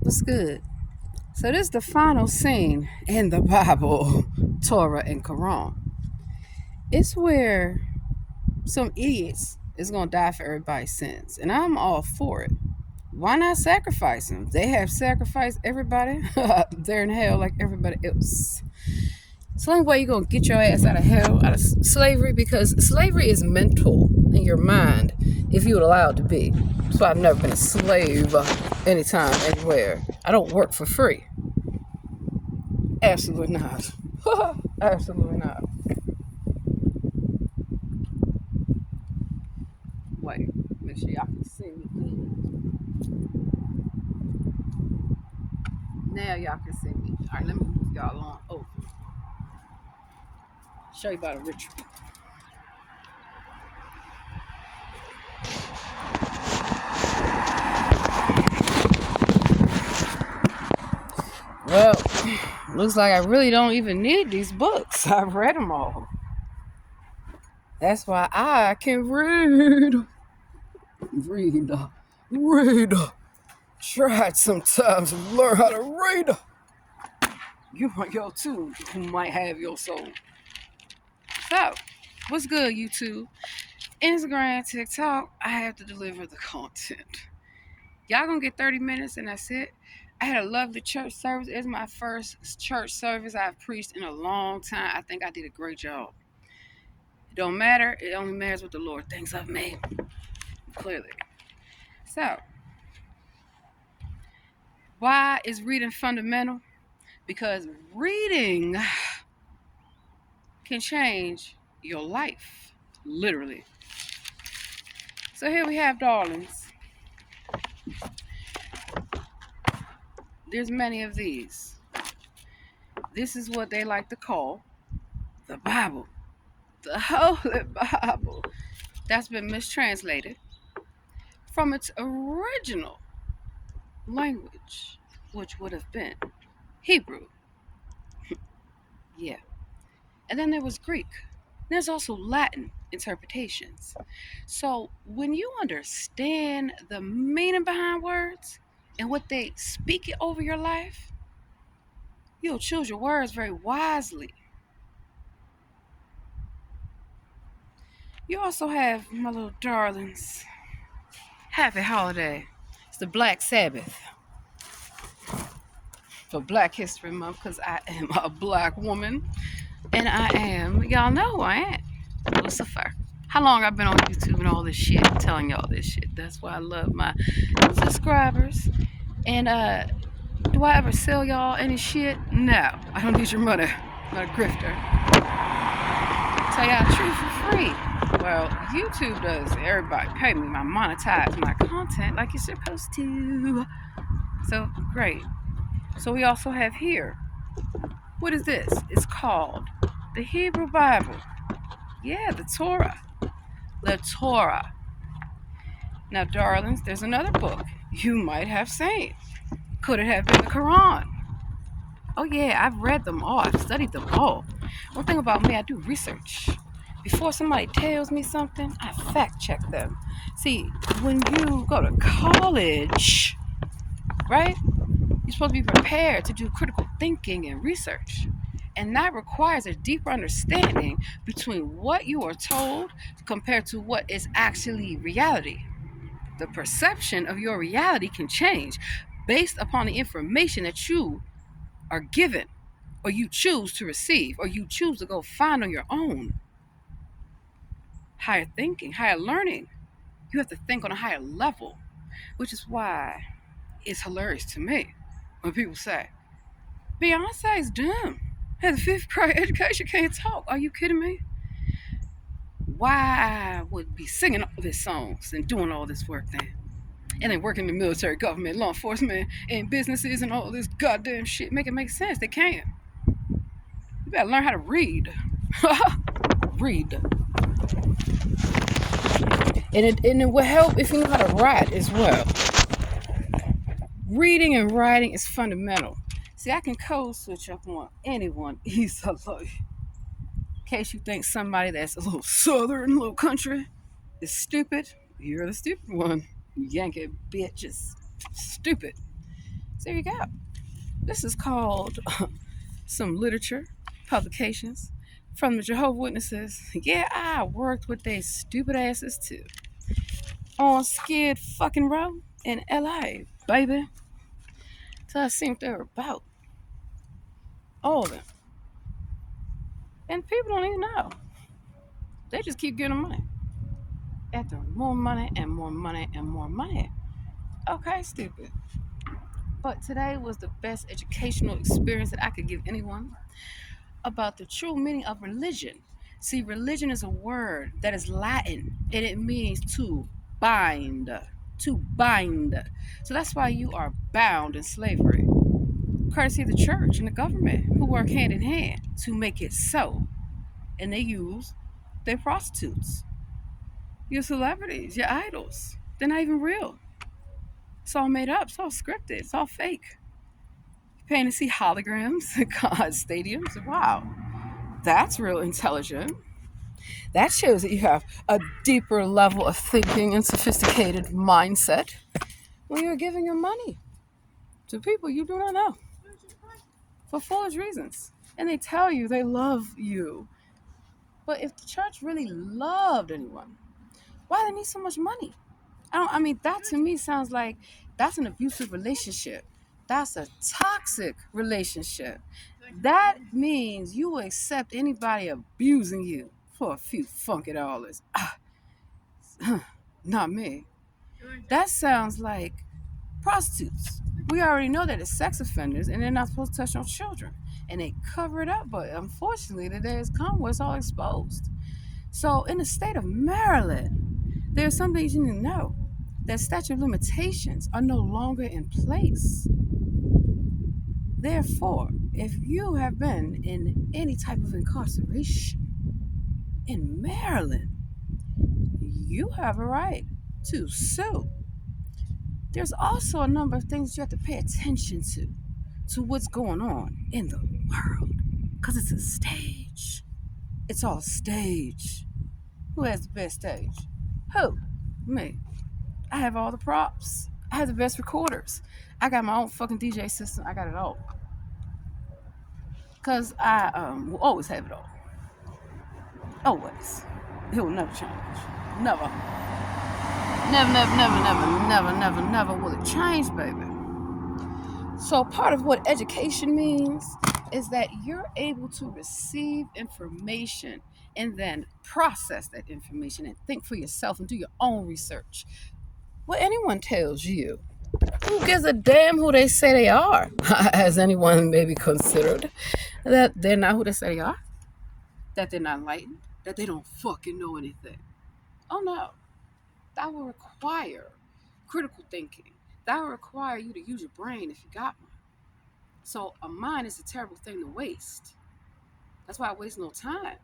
What's good? So this is the final scene in the Bible, Torah and Quran. It's where some idiots is gonna die for everybody's sins, and I'm all for it. Why not sacrifice them? They have sacrificed everybody. They're in hell like everybody else. It's the only way you're gonna get your ass out of hell, out of slavery, because slavery is mental in your mind if you would allow it to be. So I've never been a slave anytime, anywhere. I don't work for free. Absolutely not. Absolutely not. Wait, make sure y'all can see me good. Now y'all can see me. All right, let me move y'all on over. Show you about a ritual. Well, looks like I really don't even need these books. I've read them all. That's why I can read. Read. Read. Tried sometimes to learn how to read. You want your too, who might have your soul. So, what's good, YouTube? Instagram, TikTok, I have to deliver the content. Y'all gonna get 30 minutes and that's it. I had a lovely church service. It's my first church service I've preached in a long time. I think I did a great job. It don't matter. It only matters what the Lord thinks of me. Clearly. So, why is reading fundamental? Because reading can change your life. Literally. So here we have darlings. There's many of these. This is what they like to call the Bible. The Holy Bible. That's been mistranslated from its original language, which would have been Hebrew. Yeah. And then there was Greek. There's also Latin interpretations. So when you understand the meaning behind words and what they speak it over your life, you'll choose your words very wisely. You also have my little darlings. Happy holiday. It's the Black Sabbath for Black History Month because I am a black woman. And I am, y'all know who I am, Lucifer. How long I've been on YouTube and all this shit, telling y'all this shit. That's why I love my subscribers. And do I ever sell y'all any shit? No, I don't need your money. I'm not a grifter. Tell y'all the truth for free. Well, YouTube does. Everybody pay me. I monetize my content like you're supposed to. So, great. So we also have here. What is this? It's called the Hebrew Bible. Yeah, the Torah. The Torah. Now, darlings, there's another book you might have seen. Could it have been the Quran? Oh, yeah, I've read them all. I've studied them all. One thing about me, I do research. Before somebody tells me something, I fact check them. See, when you go to college, right, you're supposed to be prepared to do critical thinking and research. And that requires a deeper understanding between what you are told compared to what is actually reality. The perception of your reality can change based upon the information that you are given, or you choose to receive, or you choose to go find on your own. Higher thinking, higher learning. You have to think on a higher level, which is why it's hilarious to me when people say, Beyonce is dumb. Has a fifth grade education, can't talk. Are you kidding me? Why would be singing all these songs and doing all this work then? And then working in the military, government, law enforcement, and businesses and all this goddamn shit. Make it make sense. They can't. You better learn how to read. Read. And it will help if you know how to write as well. Reading and writing is fundamental. See, I can code switch up on anyone easily. In case you think somebody that's a little southern, a little country is stupid, you're the stupid one. Yankee bitch is stupid. So there you go. This is called some literature, publications from the Jehovah's Witnesses. Yeah, I worked with they stupid asses too. On Skid fucking Row in LA, baby. So I seen what they were about. All of them. And people don't even know. They just keep getting money. After more money and more money and more money. Okay, stupid. But today was the best educational experience that I could give anyone about the true meaning of religion. See, religion is a word that is Latin and it means to bind. To bind. So that's why you are bound in slavery. Courtesy of the church and the government who work hand in hand to make it so. And they use their prostitutes, your celebrities, your idols. They're not even real. It's all made up, it's all scripted, it's all fake. You're paying to see holograms at God stadiums. Wow, that's real intelligent. That shows that you have a deeper level of thinking and sophisticated mindset when you're giving your money to people you do not know for foolish reasons. And they tell you they love you. But if the church really loved anyone, why do they need so much money? I mean, that to me sounds like that's an abusive relationship. That's a toxic relationship. That means you will accept anybody abusing you for a few funky dollars. Not me. That sounds like prostitutes. We already know that it's sex offenders and they're not supposed to touch on children. And they cover it up, but unfortunately, the day has come where it's all exposed. So, in the state of Maryland, there are some things you need to know that statute of limitations are no longer in place. Therefore, if you have been in any type of incarceration in Maryland, you have a right to sue. There's also a number of things you have to pay attention to what's going on in the world, because it's a stage. It's all a stage. Who has the best stage? Who? Me. I have all the props. I have the best recorders. I got my own fucking DJ system. I got it all. Because I will always have it all. Always. It will never change. Never. Never will it change, baby. So part of what education means is that you're able to receive information and then process that information and think for yourself and do your own research. What anyone tells you, who gives a damn who they say they are? Has anyone maybe considered that they're not who they say they are? That they're not enlightened? That they don't fucking know anything? Oh no. That will require critical thinking. That will require you to use your brain if you got one. So a mind is a terrible thing to waste. That's why I waste no time.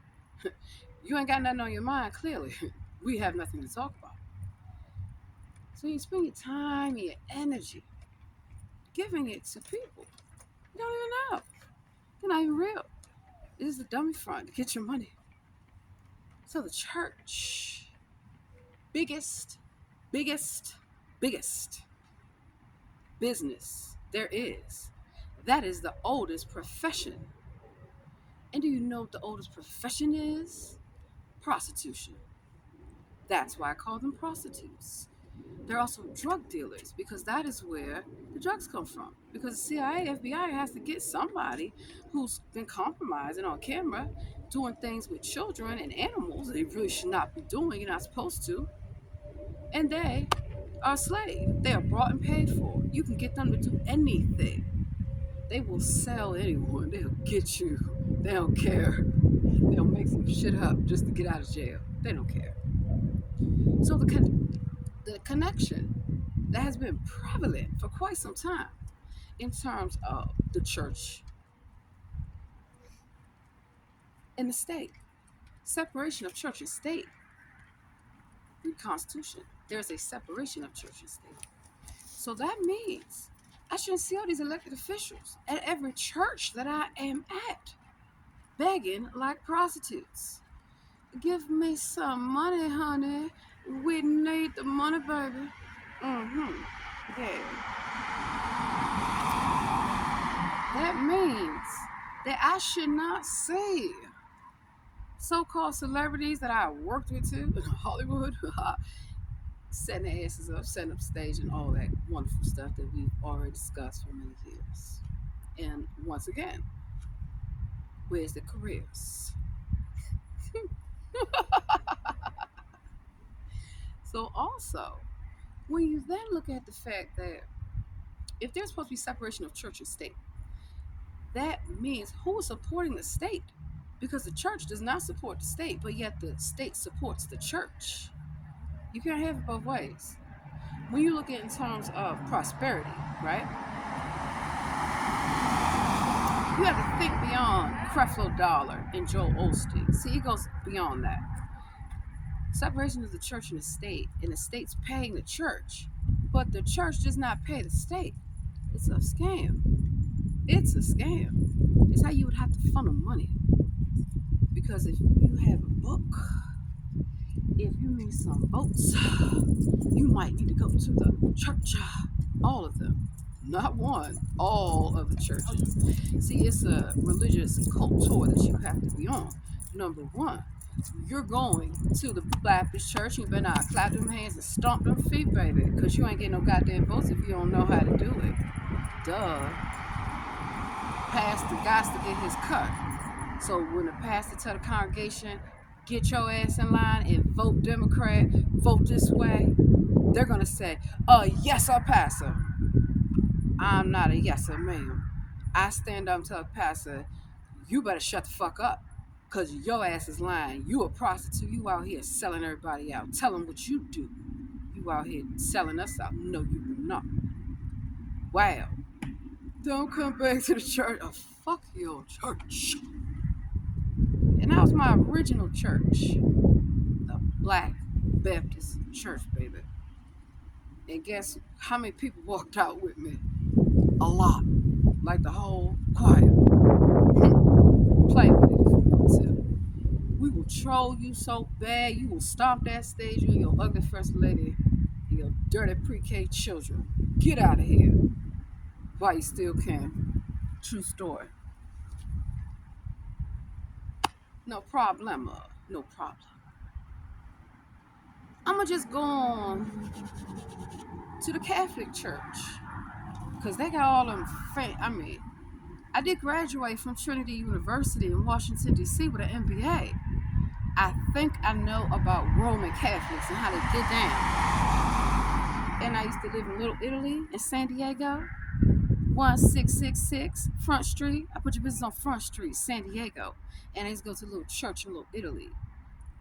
You ain't got nothing on your mind, clearly. We have nothing to talk about. So you spend your time and your energy giving it to people you don't even know. They're not even real. It is a dummy front to get your money. So the church, biggest business there is. That is the oldest profession. And do you know what the oldest profession is? Prostitution. That's why I call them prostitutes. They're also drug dealers because that is where the drugs come from. Because the CIA, FBI has to get somebody who's been compromising on camera, doing things with children and animals they really should not be doing, you're not supposed to. And they are slaves. They are brought and paid for. You can get them to do anything. They will sell anyone. They'll get you. They don't care. They'll make some shit up just to get out of jail. They don't care. So the connection that has been prevalent for quite some time in terms of the church and the state. Separation of church and state. In the Constitution, there's a separation of church and state. So that means I shouldn't see all these elected officials at every church that I am at begging like prostitutes. Give me some money, honey. We need the money, baby. Yeah. that means that I should not see so-called celebrities that I worked with too in Hollywood setting their asses up, setting up stage, and all that wonderful stuff that we've already discussed for many years. And once again, where's the careers? So also, when you then look at the fact that if there's supposed to be separation of church and state, that means who is supporting the state? Because the church does not support the state, but yet the state supports the church. You can't have it both ways. When you look at it in terms of prosperity, right? You have to think beyond Creflo Dollar and Joel Osteen. See, it goes beyond that. Separation of the church and the state, and the state's paying the church, but the church does not pay the state. It's a scam. It's a scam. It's how you would have to funnel money. Because if you have a book, if you need some votes, you might need to go to the church. All of them. Not one, all of the churches. See, it's a religious cult tour that you have to be on. Number one, you're going to the Baptist church. You better not clap them hands and stomp them feet, baby, because you ain't getting no goddamn votes if you don't know how to do it. Duh. Pastor got to get his cut. So when the pastor tell the congregation, get your ass in line and vote Democrat, vote this way, they're going to say, yes, sir, pastor. I'm not a yes, sir, ma'am. I stand up and tell the pastor, you better shut the fuck up, because your ass is lying. You a prostitute. You out here selling everybody out. Tell them what you do. You out here selling us out. No, you do not. Wow. Don't come back to the church. Oh, fuck your church. And that was my original church, the Black Baptist Church, baby. And guess how many people walked out with me? A lot. Like the whole choir. Play with it if you want to. We will troll you so bad, you will stomp that stage, you and your ugly first lady and your dirty pre-K children. Get out of here while you still can. True story. No problema. No problem. I'm going to just go on to the Catholic Church. Because they got all them I did graduate from Trinity University in Washington, D.C. with an MBA. I think I know about Roman Catholics and how they get down. And I used to live in Little Italy in San Diego. 1666 Front Street. I put your business on Front Street, San Diego. And I used to go to a little church in Little Italy.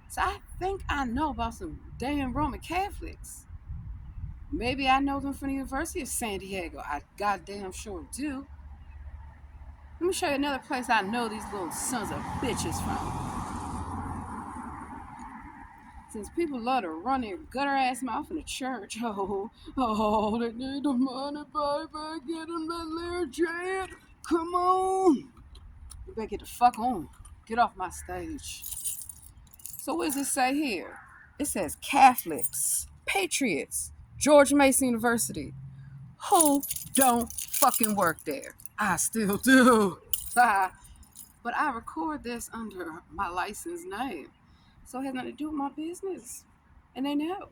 So I think I know about some damn Roman Catholics. Maybe I know them from the University of San Diego. I goddamn sure do. Let me show you another place I know these little sons of bitches from. Since people love to run their gutter ass mouth in the church, they need the money, baby. Get them that little jet. Come on. You better get the fuck on. Get off my stage. So what does it say here? It says Catholics, Patriots, George Mason University. Who don't fucking work there? I still do. But I record this under my license name. So it has nothing to do with my business. And they know.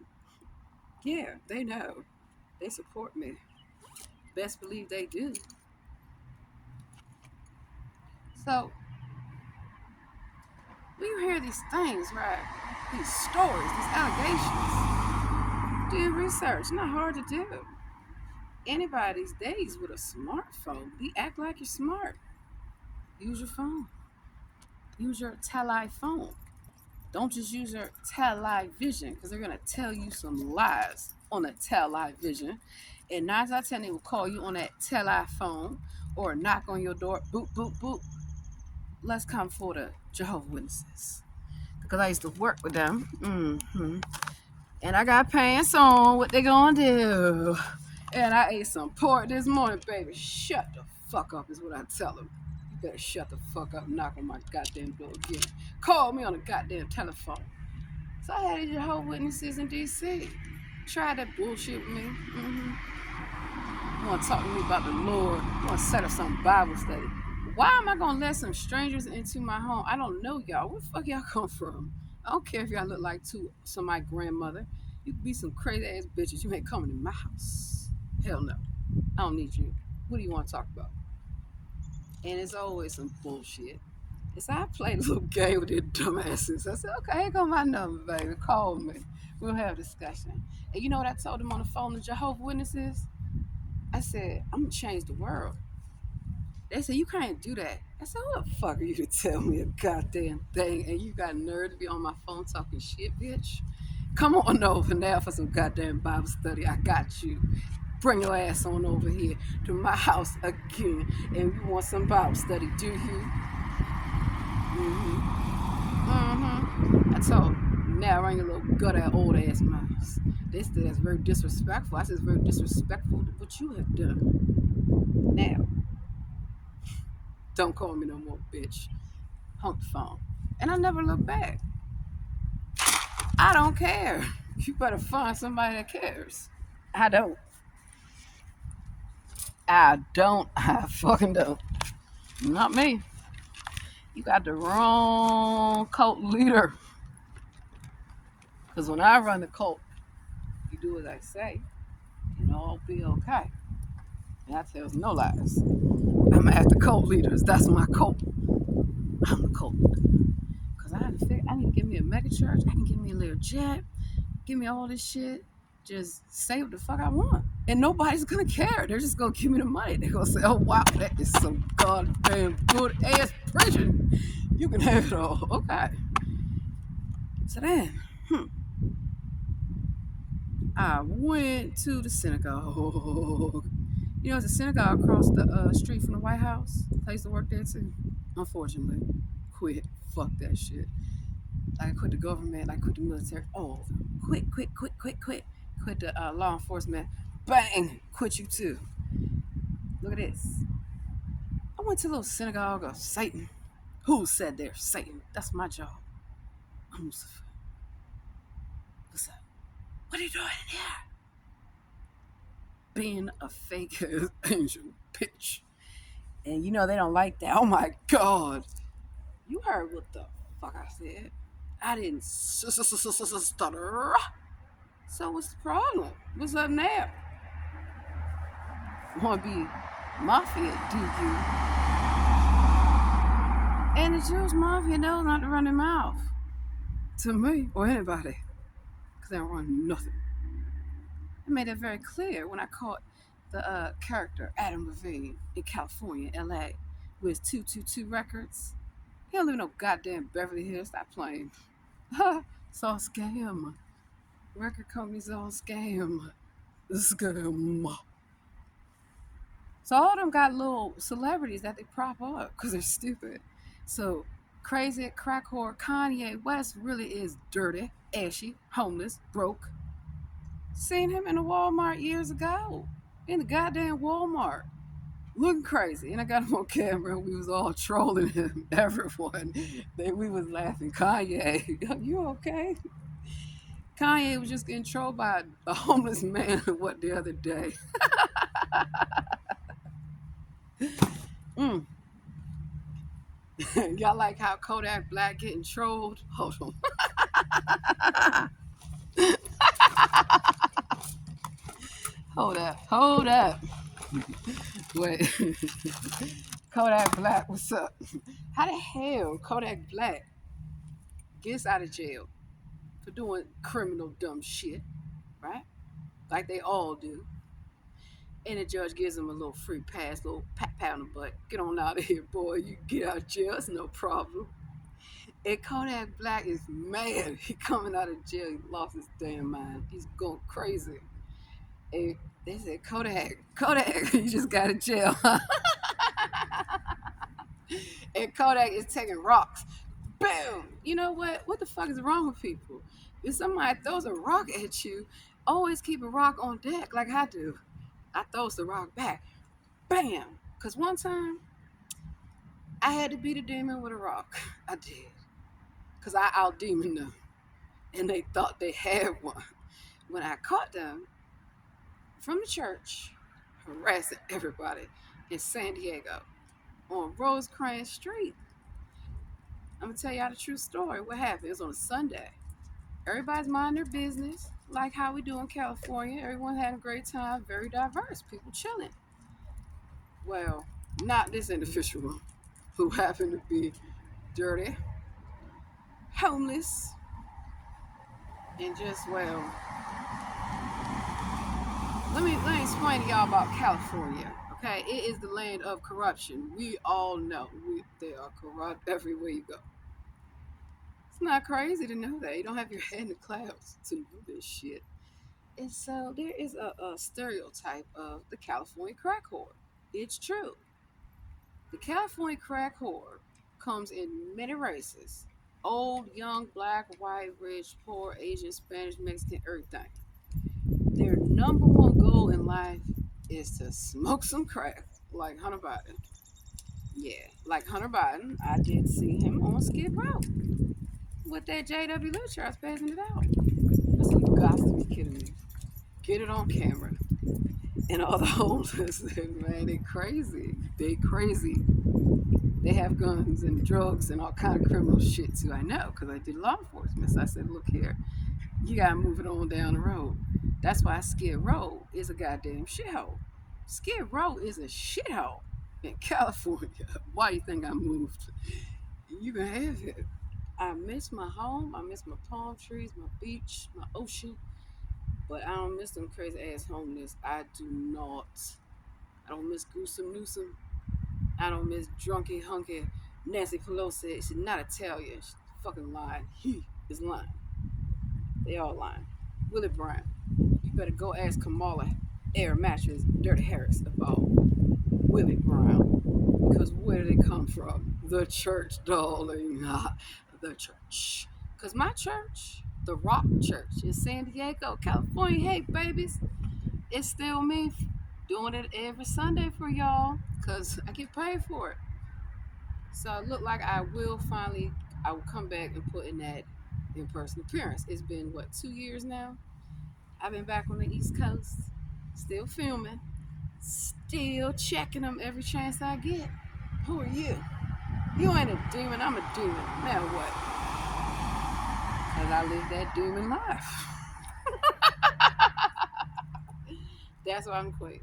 Yeah, they know. They support me. Best believe they do. So, when you hear these things, right? These stories, these allegations, do your research. Not hard to do. Anybody these days with a smartphone, you act like you're smart. Use your phone. Use your telephone. Don't just use your television, because they're going to tell you some lies on the television. And 9 out of 10, they will call you on that telephone or knock on your door. Boop, boop, boop. Let's come for the Jehovah's Witnesses, because I used to work with them. And I got pants on. What they going to do? And I ate some pork this morning, baby. Shut the fuck up is what I tell them. You better shut the fuck up and knock on my goddamn door again. Call me on the goddamn telephone. So I had these Jehovah's Witnesses in D.C. Tried that bullshit with me. You want to talk to me about the Lord? You want to set up some Bible study? Why am I gonna let some strangers into my home? I don't know y'all. Where the fuck y'all come from? I don't care if y'all look like my grandmother. You could be some crazy ass bitches. You ain't coming in my house. Hell no. I don't need you. What do you want to talk about? And it's always some bullshit. So I played a little game with their dumbasses. I said, okay, here go my number, baby. Call me. We'll have a discussion. And you know what I told them on the phone, the Jehovah's Witnesses? I said, I'm going to change the world. They said, you can't do that. I said, who the fuck are you to tell me a goddamn thing? And you got nerve to be on my phone talking shit, bitch? Come on over now for some goddamn Bible study. I got you. Bring your ass on over here to my house again. And you want some Bible study, do you? Mm-hmm. Mm-hmm. I told him, now run your little gutter old ass mouth. They said that's very disrespectful. I said it's very disrespectful to what you have done. Now, don't call me no more, bitch. Hung the phone. And I never looked back. I don't care. You better find somebody that cares. I don't. I don't. I fucking don't. Not me. You got the wrong cult leader. Because when I run the cult, you do as I say, and all be okay. And I tells no lies. I'm at the cult leaders. That's my cult. I'm the cult leader. Because I need to give me a mega church. I can give me a little jet. Give me all this shit. Just say what the fuck I want. And nobody's going to care. They're just going to give me the money. They're going to say, oh, wow, that is some goddamn good ass preaching. You can have it all. Okay. So then, I went to the synagogue. You know, it's a synagogue across the street from the White House. I used to work there too. Unfortunately, quit. Fuck that shit. I quit the government. I quit the military. All of them. Quit. Quit the law enforcement. Bang. Quit you too. Look at this. I went to a little synagogue of Satan. Who said there? Satan. That's my job. I'm Lucifer. What's up? What are you doing in here? Being a fake angel, bitch. And you know they don't like that. Oh my God. You heard what the fuck I said. I didn't stutter. So what's the problem? What's up now? Want to be mafia, do you? And the Jewish mafia knows not to run their mouth. To me or anybody. Because they don't run nothing. I made that very clear when I caught the character Adam Levine in California, LA, with his 222 records. He don't live in no goddamn Beverly Hills. Stop playing. It's all scam. Record companies all scam. Scam. So all of them got little celebrities that they prop up because they're stupid. So crazy crack whore Kanye West really is dirty, ashy, homeless, broke. Seen him in a Walmart years ago. In the goddamn Walmart. Looking crazy. And I got him on camera. We was all trolling him. Everyone. We was laughing. Kanye, you okay? Kanye was just getting trolled by a homeless man the other day. Y'all like how Kodak Black getting trolled? Hold on. Hold up. Wait. Kodak Black, what's up? How the hell Kodak Black gets out of jail for doing criminal dumb shit, right? Like they all do. And the judge gives him a little free pass, little pat on the butt. Get on out of here, boy. You get out of jail, it's no problem. And Kodak Black is mad. He coming out of jail. He lost his damn mind. He's going crazy. And they said, Kodak, you just got out of jail. And Kodak is taking rocks. Boom! You know what? What the fuck is wrong with people? If somebody throws a rock at you, always keep a rock on deck like I do. I throws the rock back. Bam! Because one time, I had to beat a demon with a rock. I did. Because I out-demoned them. And they thought they had one. When I caught them from the church, harassing everybody in San Diego on Rosecrans Street. I'm gonna tell y'all the true story. What happened? It was on a Sunday. Everybody's minding their business, like how we do in California. Everyone had a great time, very diverse, people chilling. Well, not this individual who happened to be dirty, homeless, and just, well, let me explain to y'all about California. Okay, it is the land of corruption. We all know they are corrupt everywhere you go. It's not crazy to know that. You don't have your head in the clouds to know this shit. And so there is a stereotype of the California crack whore. It's true. The California crack whore comes in many races: old, young, black, white, rich, poor, Asian, Spanish, Mexican, everything. Their number one goal in life is to smoke some crack, like Hunter Biden. Yeah, like Hunter Biden. I did see him on Skid Row with that JW Literature. I was passing it out. I said, you got to be kidding me. Get it on camera. And all the homeless, man, they crazy. They crazy. They have guns and drugs and all kind of criminal shit too. I know, because I did law enforcement. So I said, look here, you gotta move it on down the road. That's why Skid Row is a goddamn shithole. Skid Row is a shithole in California. Why do you think I moved? You can have it. I miss my home. I miss my palm trees, my beach, my ocean. But I don't miss them crazy ass homeless. I do not. I don't miss Goosum Newsom. I don't miss drunky hunky Nancy Pelosi. She's not Italian. She's fucking lying. He is lying. They all lying. Willie Brown. You better go ask Kamala Air Mattress Dirty Harris about Willie Brown. Because where do they come from? The church, darling. The church. Because my church, the Rock Church in San Diego, California, hey babies, it's still me doing it every Sunday for y'all because I get paid for it. So it look like I will come back and put in that in-person appearance. It's been, what, 2 years now? I've been back on the East Coast, still filming, still checking them every chance I get. Who are you? You ain't a demon, I'm a demon. Now what? Because I live that demon life. That's why I'm queen.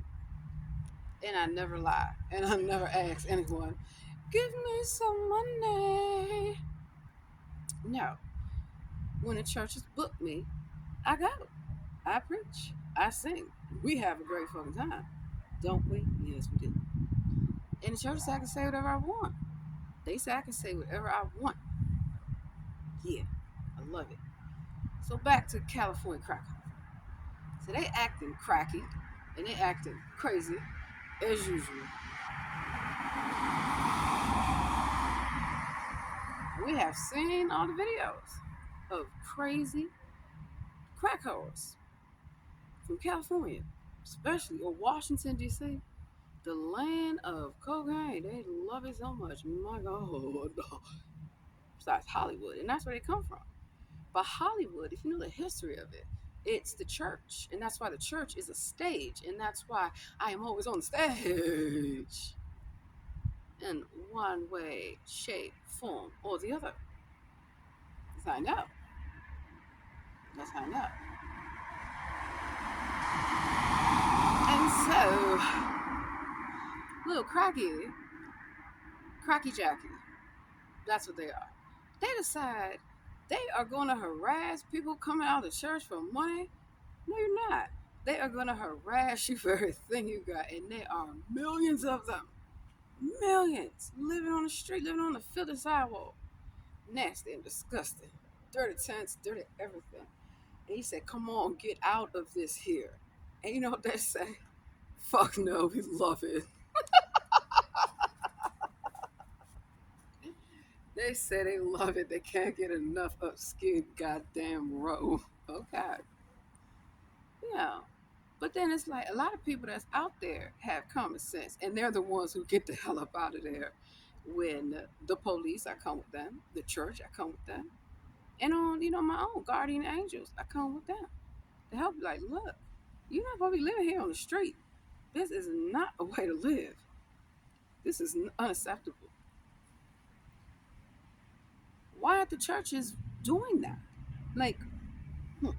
And I never lie. And I never ask anyone, give me some money. No. When the churches book me, I go. I preach. I sing. We have a great fucking time. Don't we? Yes, we do. And the church say I can say whatever I want. They say I can say whatever I want. Yeah, I love it. So back to California cracker. So they acting cracky and they acting crazy as usual. We have seen all the videos of crazy crack whores from California, especially or Washington D.C., the land of cocaine. They love it so much. My God, besides Hollywood, and that's where they come from. But Hollywood, if you know the history of it, it's the church, and that's why the church is a stage, and that's why I am always on stage in one way, shape, form, or the other. That's how I know. That's how I know. And so, little cracky Jackie, that's what they are. They decide they are going to harass people coming out of church for money. No, you're not. They are going to harass you for everything you got, and there are millions of them. Millions living on the street, living on the filthy sidewalk. Nasty and disgusting. Dirty tents, dirty everything. And he said, come on, get out of this here. And you know what they say? Fuck no, we love it. They say they love it. They can't get enough of Skid goddamn Row. Okay. Yeah. But then it's like a lot of people that's out there have common sense, and they're the ones who get the hell up out of there. When the police, I come with them. The church, I come with them. And on, my own guardian angels, I come with them to help. Like, look, you're not gonna be living here on the street. This is not a way to live. This is unacceptable. Why aren't the churches doing that? Like, hmm,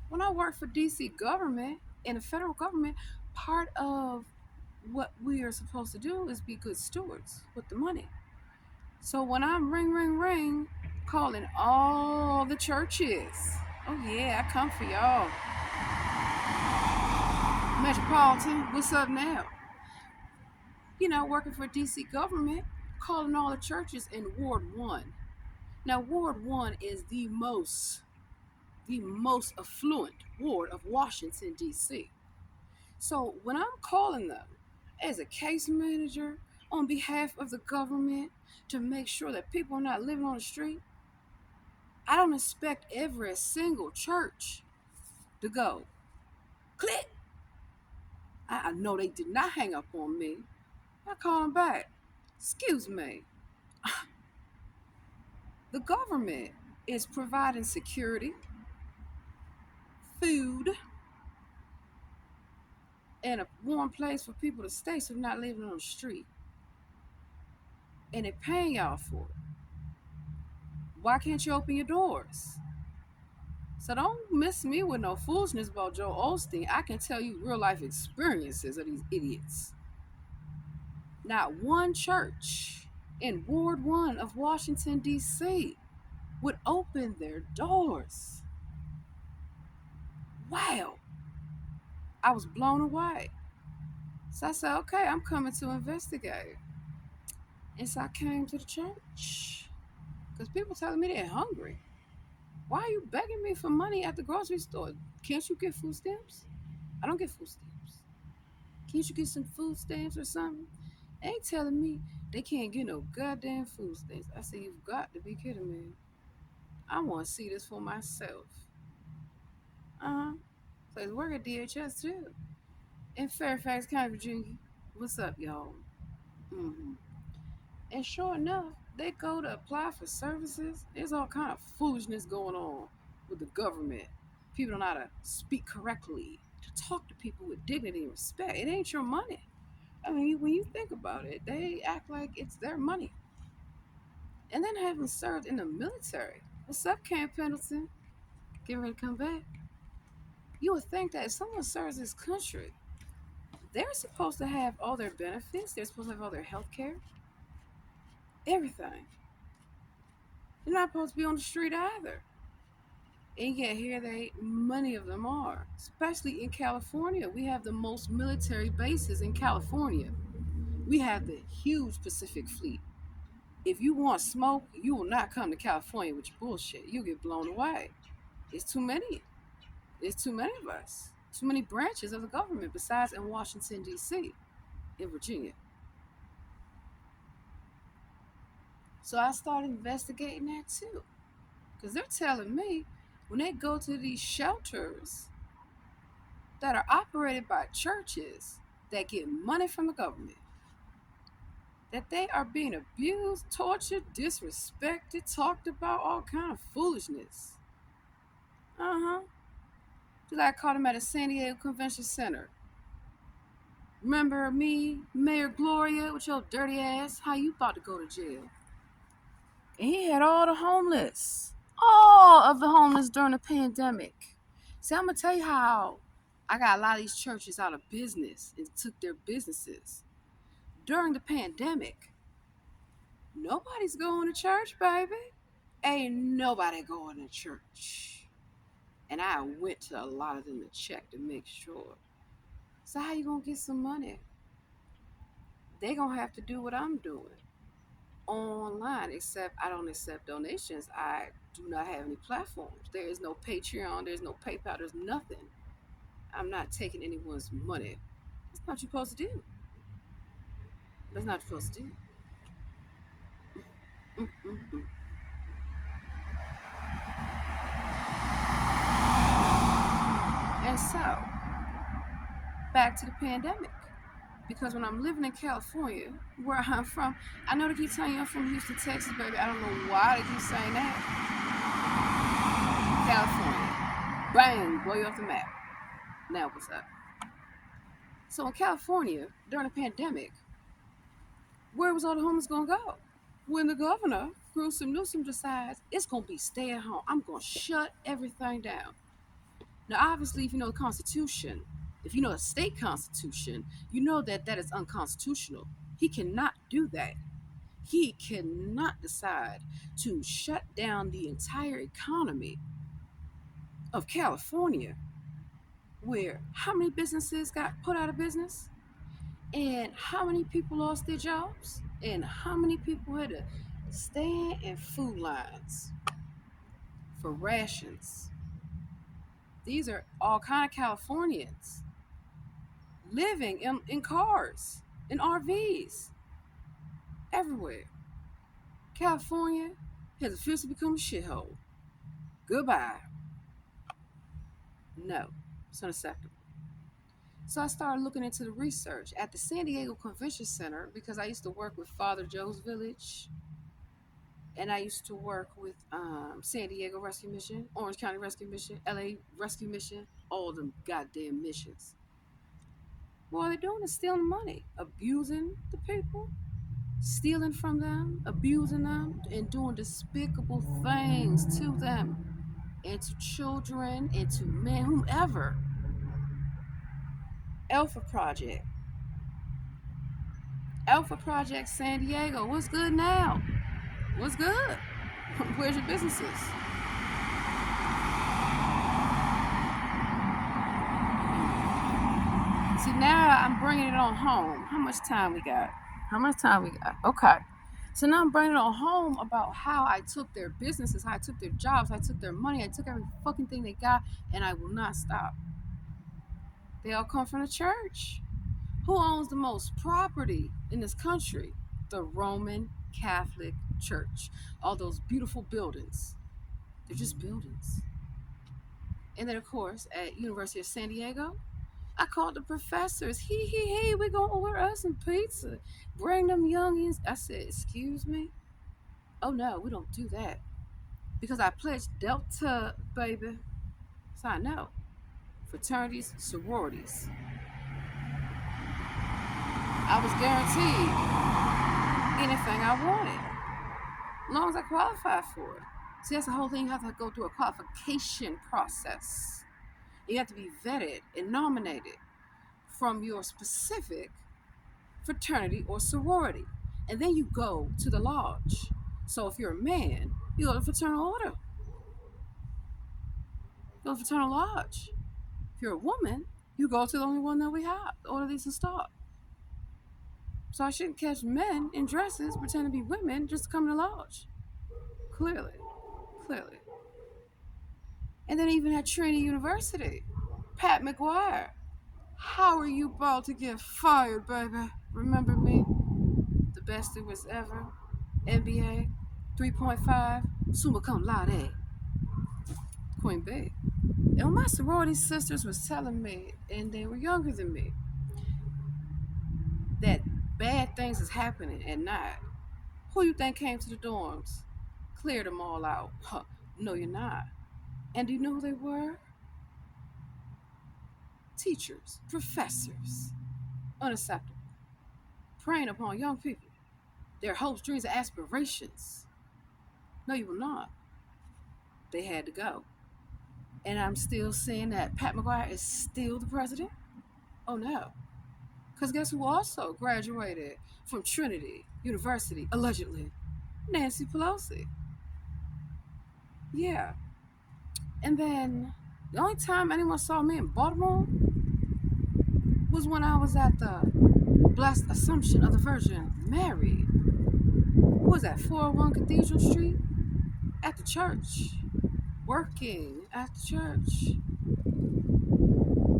when I work for DC government and the federal government, part of what we are supposed to do is be good stewards with the money. So when I'm ring, ring, ring, calling all the churches, oh yeah, I come for y'all. Metropolitan, what's up now? Working for DC government, calling all the churches in Ward 1. Now, Ward 1 is the most affluent ward of Washington, D.C. So when I'm calling them as a case manager on behalf of the government to make sure that people are not living on the street, I don't expect every single church to go click. I know they did not hang up on me. I call them back. Excuse me. The government is providing security, food, and a warm place for people to stay so they're not living on the street. And they're paying y'all for it. Why can't you open your doors? So don't miss me with no foolishness about Joel Osteen. I can tell you real life experiences of these idiots. Not one church in Ward 1 of Washington, D.C. would open their doors. Wow. I was blown away. So I said, okay, I'm coming to investigate. And so I came to the church. Because people telling me they're hungry. Why are you begging me for money at the grocery store? Can't you get food stamps? I don't get food stamps. Can't you get some food stamps or something? They ain't telling me they can't get no goddamn food stamps. I said, you've got to be kidding me. I want to see this for myself. Uh-huh. So it's work at DHS too. In Fairfax County, Virginia. What's up, y'all? Mm-hmm. And sure enough, they go to apply for services. There's all kind of foolishness going on with the government. People don't know how to speak correctly, to talk to people with dignity and respect. It ain't your money. I mean, when you think about it, they act like it's their money. And then having served in the military. What's up, Camp Pendleton? Getting ready to come back. You would think that if someone serves this country, they're supposed to have all their benefits. They're supposed to have all their health care. Everything. They're not supposed to be on the street either. And yet here many of them are. Especially in California. We have the most military bases in California. We have the huge Pacific Fleet. If you want smoke, you will not come to California with your bullshit. You'll get blown away. It's too many. There's too many of us. Too many branches of the government besides in Washington, D.C., in Virginia. So I started investigating that too. Because they're telling me when they go to these shelters that are operated by churches that get money from the government, that they are being abused, tortured, disrespected, talked about, all kind of foolishness. Uh-huh. Just like I caught him at a San Diego Convention Center. Remember me, Mayor Gloria, with your dirty ass? How you about to go to jail? And he had all the homeless. All of the homeless during the pandemic. See, I'm going to tell you how I got a lot of these churches out of business and took their businesses. During the pandemic, nobody's going to church, baby. Ain't nobody going to church. And I went to a lot of them to check to make sure. So how you going to get some money? They going to have to do what I'm doing online, except I don't accept donations. I do not have any platforms. There is no Patreon. There's no PayPal. There's nothing. I'm not taking anyone's money. That's not what you're supposed to do. That's not what you're supposed to do. Mm-mm-mm. And so, back to the pandemic. Because when I'm living in California, where I'm from, I know they keep telling you I'm from Houston, Texas, baby. I don't know why they keep saying that. California. Bang, blow you off the map. Now what's up? So in California, during the pandemic, where was all the homeless gonna go? When the governor, Newsom, decides it's gonna be stay at home, I'm gonna shut everything down. Now, obviously, if you know the Constitution, if you know the state constitution, you know that that is unconstitutional. He cannot do that. He cannot decide to shut down the entire economy of California, where how many businesses got put out of business, and how many people lost their jobs, and how many people had to stand in food lines for rations. These are all kind of Californians living in cars, in RVs, everywhere. California has officially become a shithole. Goodbye. No, it's unacceptable. So I started looking into the research at the San Diego Convention Center because I used to work with Father Joe's Village, and I used to work with San Diego Rescue Mission, Orange County Rescue Mission, LA Rescue Mission, all them goddamn missions. What they're doing is stealing money, abusing the people, stealing from them, abusing them, and doing despicable things to them and to children and to men, whomever. Alpha Project. Alpha Project San Diego. What's good now? What's good? Where's your businesses? See, now I'm bringing it on home. How much time we got? Okay. So now I'm bringing it on home about how I took their businesses, how I took their jobs, I took their money, I took every fucking thing they got, and I will not stop. They all come from the church. Who owns the most property in this country? The Roman Catholic Church. All those beautiful buildings. They're just buildings. And then, of course, at University of San Diego, I called the professors. We're going to order us some pizza. Bring them youngins. I said, excuse me? Oh, no, we don't do that. Because I pledged Delta, baby. So I know. Fraternities, sororities. I was guaranteed anything I wanted, as long as I qualified for it. See, that's the whole thing. You have to go through a qualification process. You have to be vetted and nominated from your specific fraternity or sorority. And then you go to the lodge. So if you're a man, you go to the fraternal order. Go to the fraternal lodge. If you're a woman, you go to the only one that we have, the Order of the Eastern Star. So I shouldn't catch men in dresses pretending to be women just to come to the lodge. Clearly. And then even at Trinity University, Pat McGuire. How are you about to get fired, baby? Remember me? The best there was ever. MBA, 3.5, summa cum laude. Queen Bee. And my sorority sisters was telling me, and they were younger than me, that bad things is happening at night. Who you think came to the dorms? Cleared them all out. Huh, no, you're not. And do you know who they were? Teachers, professors. Unacceptable. Preying upon young people. Their hopes, dreams, and aspirations. No, you will not. They had to go. And I'm still saying that Pat McGuire is still the president? Oh no. Because guess who also graduated from Trinity University, allegedly? Nancy Pelosi. Yeah. And then the only time anyone saw me in Baltimore was when I was at the Blessed Assumption of the Virgin Mary. What was that, 401 Cathedral Street? At the church. Working at the church.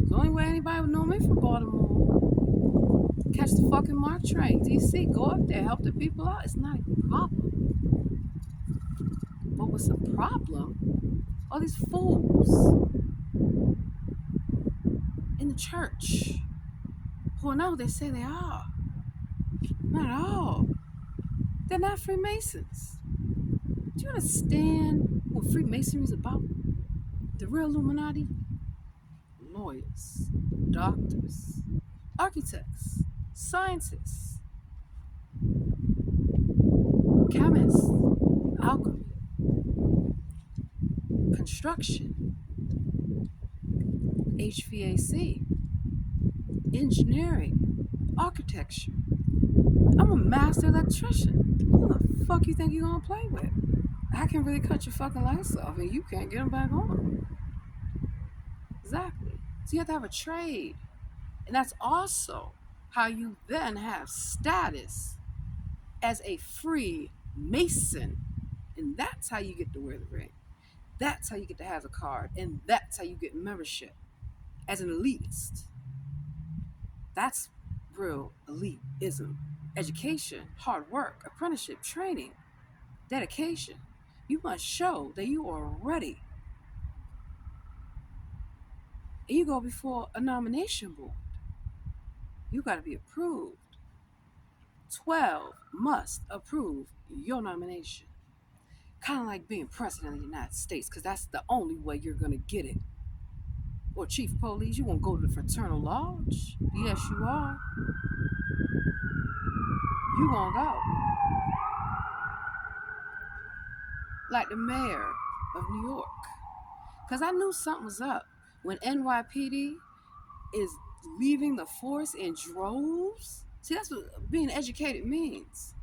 The only way anybody would know me from Baltimore. Catch the fucking MARC train, DC, go up there, help the people out. It's not a problem. But what's a problem? All these fools in the church who are not who they say they are. Not at all. They're not Freemasons. Do you understand what Freemasonry is about? The real Illuminati? Lawyers, doctors, architects, scientists, chemists, alchemy, construction, HVAC, engineering, architecture. I'm a master electrician. Who the fuck you think you're gonna play with? I can really cut your fucking lights off and you can't get them back on. Exactly. So you have to have a trade. And that's also how you then have status as a free mason. And that's how you get to wear the ring. That's how you get to have a card. And that's how you get membership as an elitist. That's real elitism. Education, hard work, apprenticeship, training, dedication. You must show that you are ready. And you go before a nomination board. You got to be approved. 12 must approve your nomination. Kind of like being president of the United States, because that's the only way you're going to get it. Or chief of police, you won't go to the fraternal lodge. Yes, you are. You won't go. Like the mayor of New York. Because I knew something was up when NYPD is leaving the force in droves. See, that's what being educated means,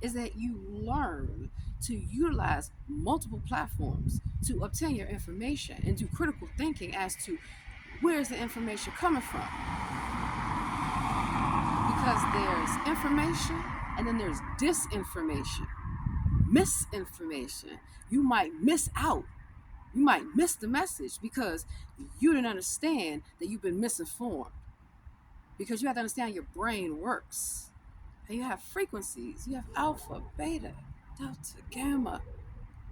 is that you learn to utilize multiple platforms to obtain your information and do critical thinking as to where's the information coming from. Because there's information and then there's disinformation, misinformation. You might miss out. You might miss the message because you didn't understand that you've been misinformed. Because you have to understand how your brain works. And you have frequencies. You have alpha, beta, delta, gamma,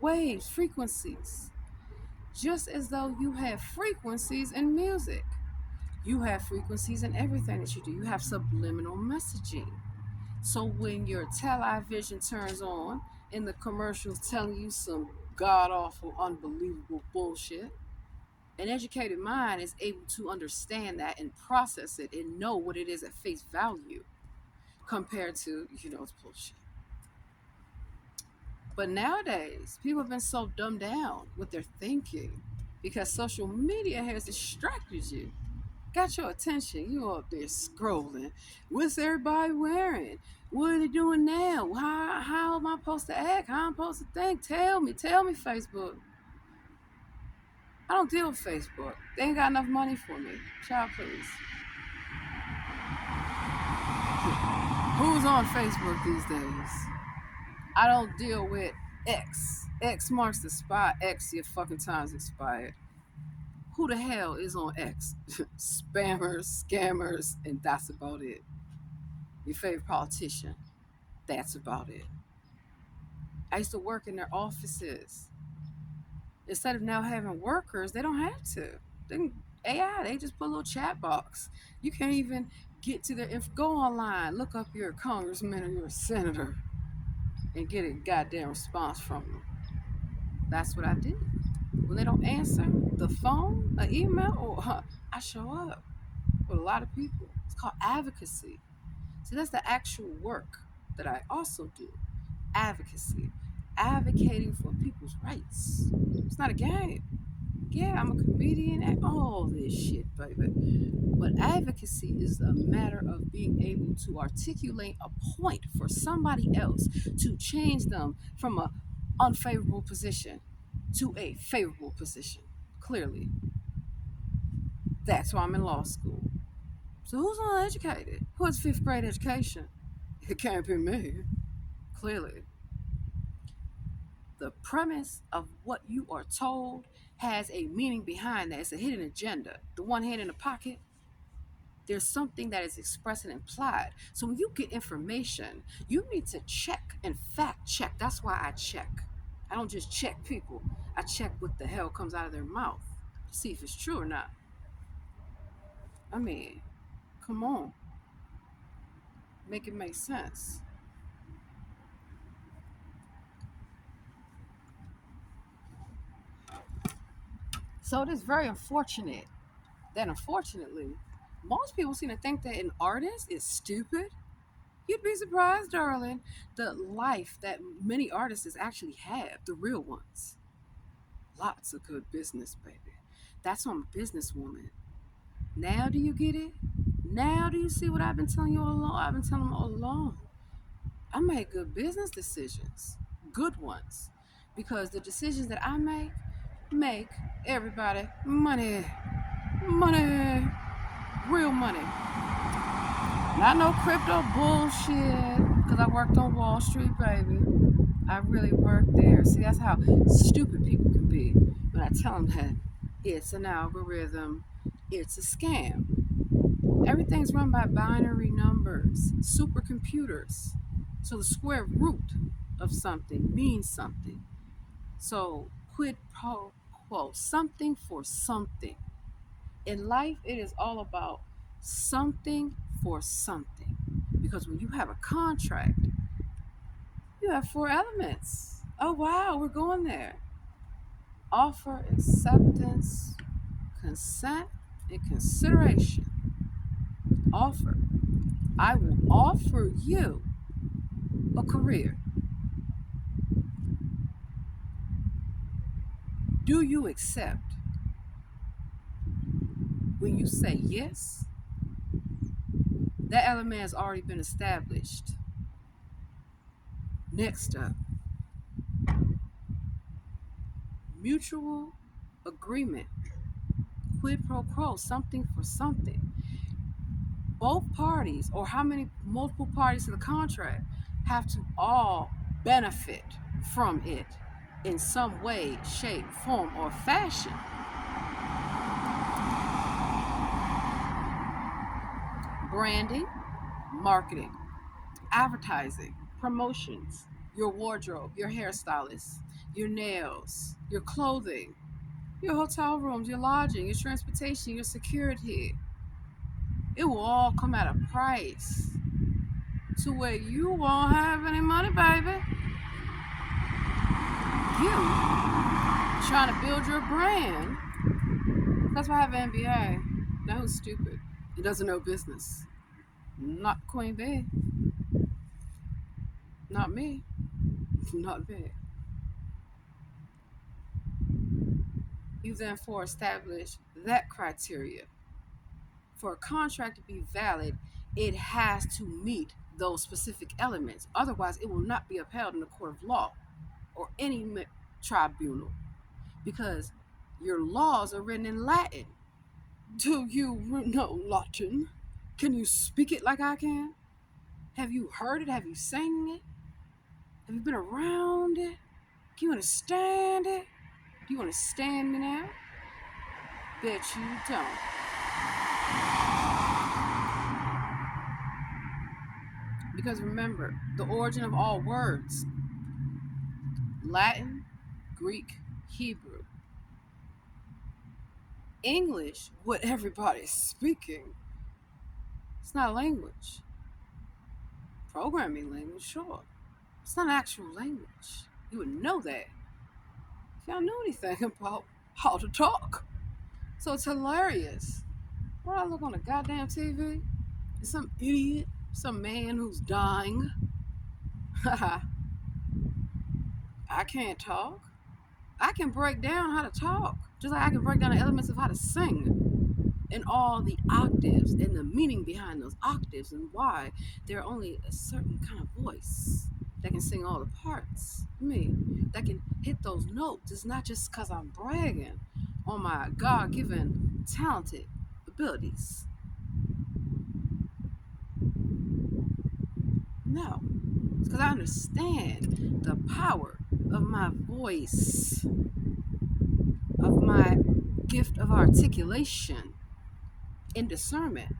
waves, frequencies. Just as though you have frequencies in music. You have frequencies in everything that you do. You have subliminal messaging. So when your television turns on and the commercials telling you some god-awful, unbelievable bullshit, an educated mind is able to understand that and process it and know what it is at face value compared to, it's bullshit. But nowadays, people have been so dumbed down with their thinking because social media has distracted you. Got your attention. You up there scrolling. What's everybody wearing? What are they doing now? How am I supposed to act? How am I supposed to think? Tell me, Facebook. I don't deal with Facebook. They ain't got enough money for me. Child, please. Who's on Facebook these days? I don't deal with X. X marks the spot. X, your fucking time's expired. Who the hell is on X? Spammers, scammers, and that's about it. Your favorite politician. That's about it. I used to work in their offices. Instead of now having workers, they don't have to. AI, they just put a little chat box. You can't even get to their go online, look up your congressman or your senator, and get a goddamn response from them. That's what I did. When they don't answer the phone, an email, or I show up with a lot of people. It's called advocacy. So that's the actual work that I also do. Advocacy. Advocating for people's rights. It's not a game. Yeah, I'm a comedian and all this shit, baby. But advocacy is a matter of being able to articulate a point for somebody else to change them from an unfavorable position to a favorable position. Clearly. That's why I'm in law school. So who's uneducated? Who has fifth grade education? It can't be me. Clearly. The premise of what you are told has a meaning behind that. It's a hidden agenda. The one hand in the pocket, there's something that is expressed and implied. So when you get information, you need to check and fact check. That's why I check. I don't just check people. I check what the hell comes out of their mouth to see if it's true or not. I mean, come on. Make it make sense. So it is very unfortunate that unfortunately Most people seem to think that an artist is stupid. You'd be surprised, darling, the life that many artists actually have, the real ones. Lots of good business, baby. That's why I'm a businesswoman. Now do you get it? Now do you see what I've been telling you all along? I've been telling them all along. I make good business decisions, good ones, because the decisions that I make everybody money, money, real money. Not no crypto bullshit, because I worked on Wall Street, baby. I really worked there. See, that's how stupid people can be when I tell them that it's an algorithm, it's a scam. Everything's run by binary numbers, supercomputers. So the square root of something means something. So quid pro quo, something for something. In life, it is all about something for something. Because when you have a contract, you have four elements. Oh, wow, we're going there. Offer, acceptance, consent, and consideration. Offer. I will offer you a career. Do you accept? When you say yes, that element has already been established. Next up, mutual agreement. Quid pro quo, something for something. Both parties, or how many multiple parties to the contract, have to all benefit from it in some way, shape, form, or fashion. Branding, marketing, advertising, promotions, your wardrobe, your hairstylist, your nails, your clothing, your hotel rooms, your lodging, your transportation, your security. It will all come at a price to where you won't have any money, baby. You trying to build your brand. That's why I have an MBA. Now who's stupid? He doesn't know business. Not Queen Bee. Not me. Not me. You therefore establish that criteria. For a contract to be valid, it has to meet those specific elements. Otherwise, it will not be upheld in the court of law or any tribunal because your laws are written in Latin. Do you know Latin? Can you speak it like I can? Have you heard it? Have you sang it? Have you been around it? Do you understand it? Do you understand me now? Bet you don't. Because remember, the origin of all words, Latin, Greek, Hebrew. English, what everybody's speaking, it's not a language. Programming language, sure. It's not an actual language. You would know that if y'all knew anything about how to talk. So it's hilarious. When I look on the goddamn TV, it's some idiot, some man who's dying. Haha. I can't talk. I can break down how to talk, just like I can break down the elements of how to sing and all the octaves and the meaning behind those octaves and why they're only a certain kind of voice that can sing all the parts. Me, that can hit those notes. It's not just because I'm bragging on my God-given talented abilities. No, it's because I understand the power of my voice, of my gift of articulation and discernment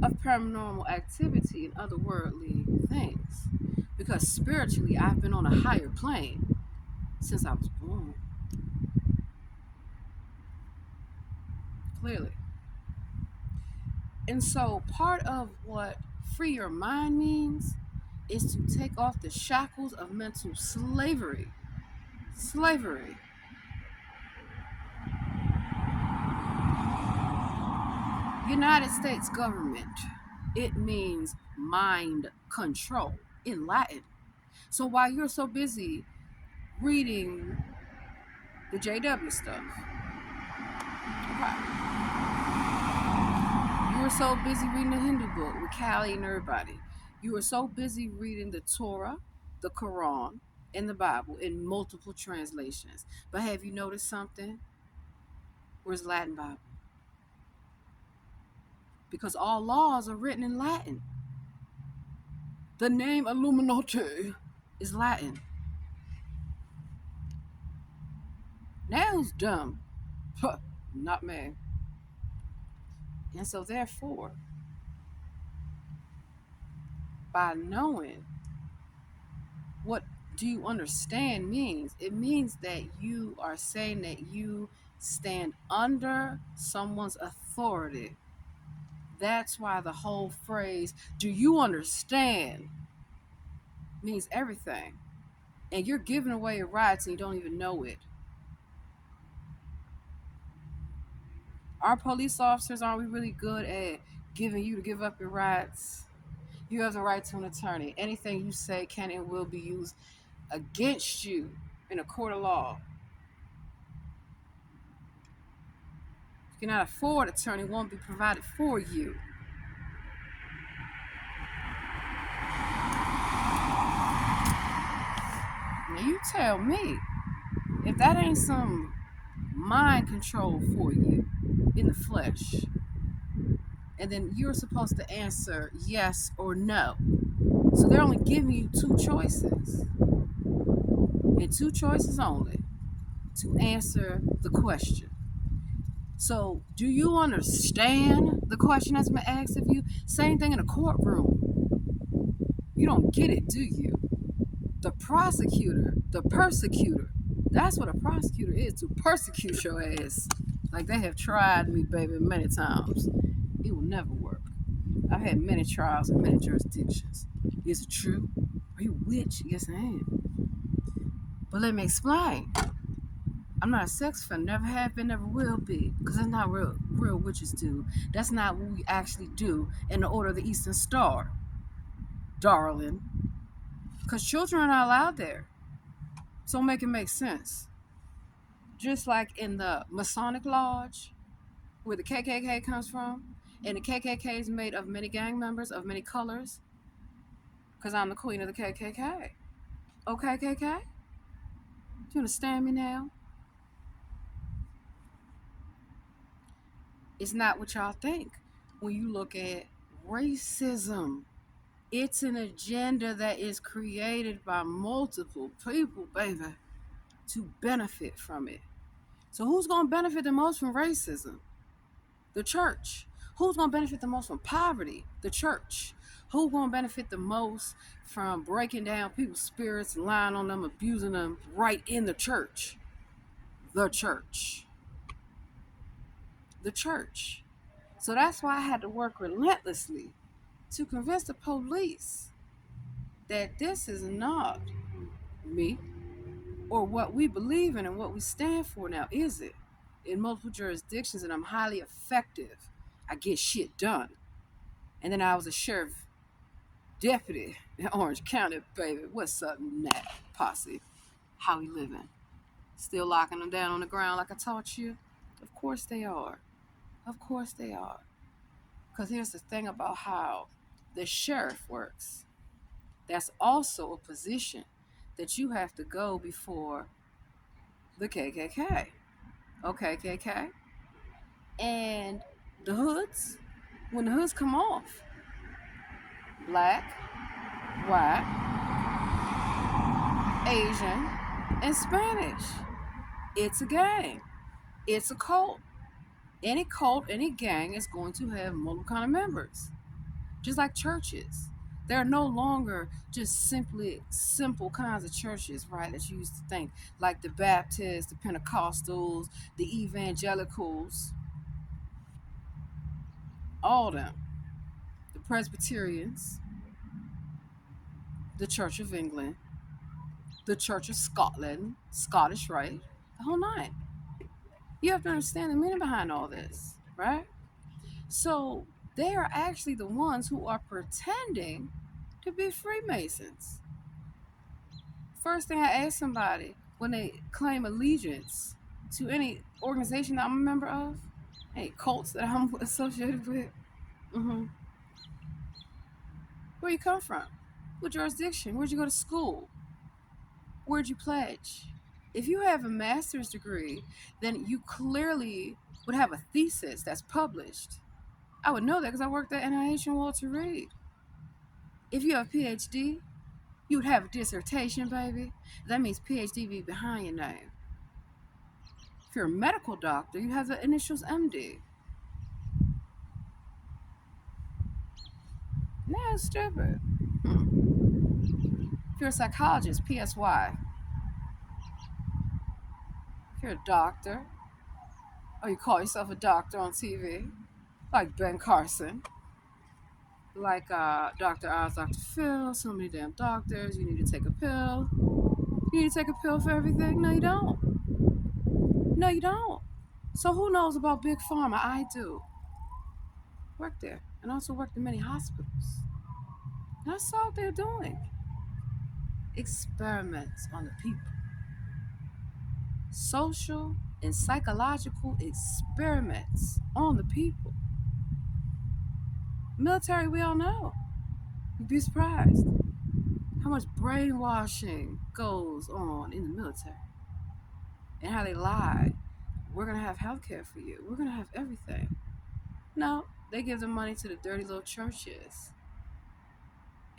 of paranormal activity and otherworldly things. Because spiritually, I've been on a higher plane since I was born. Clearly. And so, part of what free your mind means is to take off the shackles of mental slavery. Slavery. United States government. It means mind control in Latin. So while you're so busy reading the JW stuff, okay, you were so busy reading the Hindu book with Callie and everybody. You were so busy reading the Torah, the Quran, and the Bible in multiple translations. But have you noticed something? Where's Latin Bible? Because all laws are written in Latin. The name Illuminati is Latin. Now who's dumb? Not me. And so therefore, by knowing what do you understand means, it means that you are saying that you stand under someone's authority. That's why the whole phrase, do you understand, means everything. And you're giving away your rights and you don't even know it. Our police officers, aren't we really good at giving you to give up your rights? You have the right to an attorney. Anything you say can and will be used against you in a court of law. If you cannot afford an attorney, won't be provided for you. Now you tell me, if that ain't some mind control for you in the flesh, and then you're supposed to answer yes or no. So they're only giving you two choices, and two choices only to answer the question. So, do you understand the question that's been asked of you? Same thing in a courtroom. You don't get it, do you? The prosecutor, the persecutor, that's what a prosecutor is, to persecute your ass. Like they have tried me, baby, many times. It will never work. I've had many trials in many jurisdictions. Is it true? Are you a witch? Yes, I am. But let me explain. I'm not a sex offender, never have been, never will be, because that's not real witches do. That's not what we actually do in the Order of the Eastern Star, darling. Because children are not allowed there. So make it make sense. Just like in the Masonic Lodge, where the KKK comes from, and the KKK is made of many gang members of many colors, because I'm the queen of the KKK. Okay, KK? Do you understand me now? It's not what y'all think when you look at racism. It's an agenda that is created by multiple people, baby, to benefit from it. So who's going to benefit the most from racism? The church. Who's going to benefit the most from poverty? The church. Who's going to benefit the most from breaking down people's spirits, lying on them, abusing them right in the church? The church. The church. So that's why I had to work relentlessly to convince the police that this is not me or what we believe in and what we stand for now, is it? In multiple jurisdictions, and I'm highly effective. I get shit done. And then I was a sheriff deputy in Orange County, baby. What's up, Nat Posse? How we living? Still locking them down on the ground like I taught you? Of course they are. Of course they are. Because here's the thing about how the sheriff works. That's also a position that you have to go before the KKK. Okay, KK? And the hoods, when the hoods come off, black, white, Asian, and Spanish, it's a gang. It's a cult. Any cult, any gang is going to have multiple kind of members. Just like churches. They're no longer just simply simple kinds of churches, right, that you used to think, like the Baptists, the Pentecostals, the Evangelicals, all of them, the Presbyterians, the Church of England, the Church of Scotland, Scottish Rite, the whole nine. You have to understand the meaning behind all this, right? So they are actually the ones who are pretending to be Freemasons. First thing I ask somebody when they claim allegiance to any organization that I'm a member of, any cults that I'm associated with, hmm where you come from? What jurisdiction? Where'd you go to school? Where'd you pledge? If you have a master's degree, then you clearly would have a thesis that's published. I would know that because I worked at NIH and Walter Reed. If you have a PhD, you would have a dissertation, baby. That means PhD be behind your name. If you're a medical doctor, you have the initials MD. No, it's stupid. If you're a psychologist, PSY. If you're a doctor, or you call yourself a doctor on TV, like Ben Carson, like Dr. Oz, Dr. Phil, so many damn doctors, you need to take a pill. You need to take a pill for everything? No, you don't. No, you don't. So who knows about Big Pharma? I do. Work there. And also worked in many hospitals. And I saw what they're doing. Experiments on the people. Social and psychological experiments on the people. Military, we all know. You'd be surprised how much brainwashing goes on in the military and how they lie. We're going to have health care for you. We're going to have everything. No, they give the money to the dirty little churches.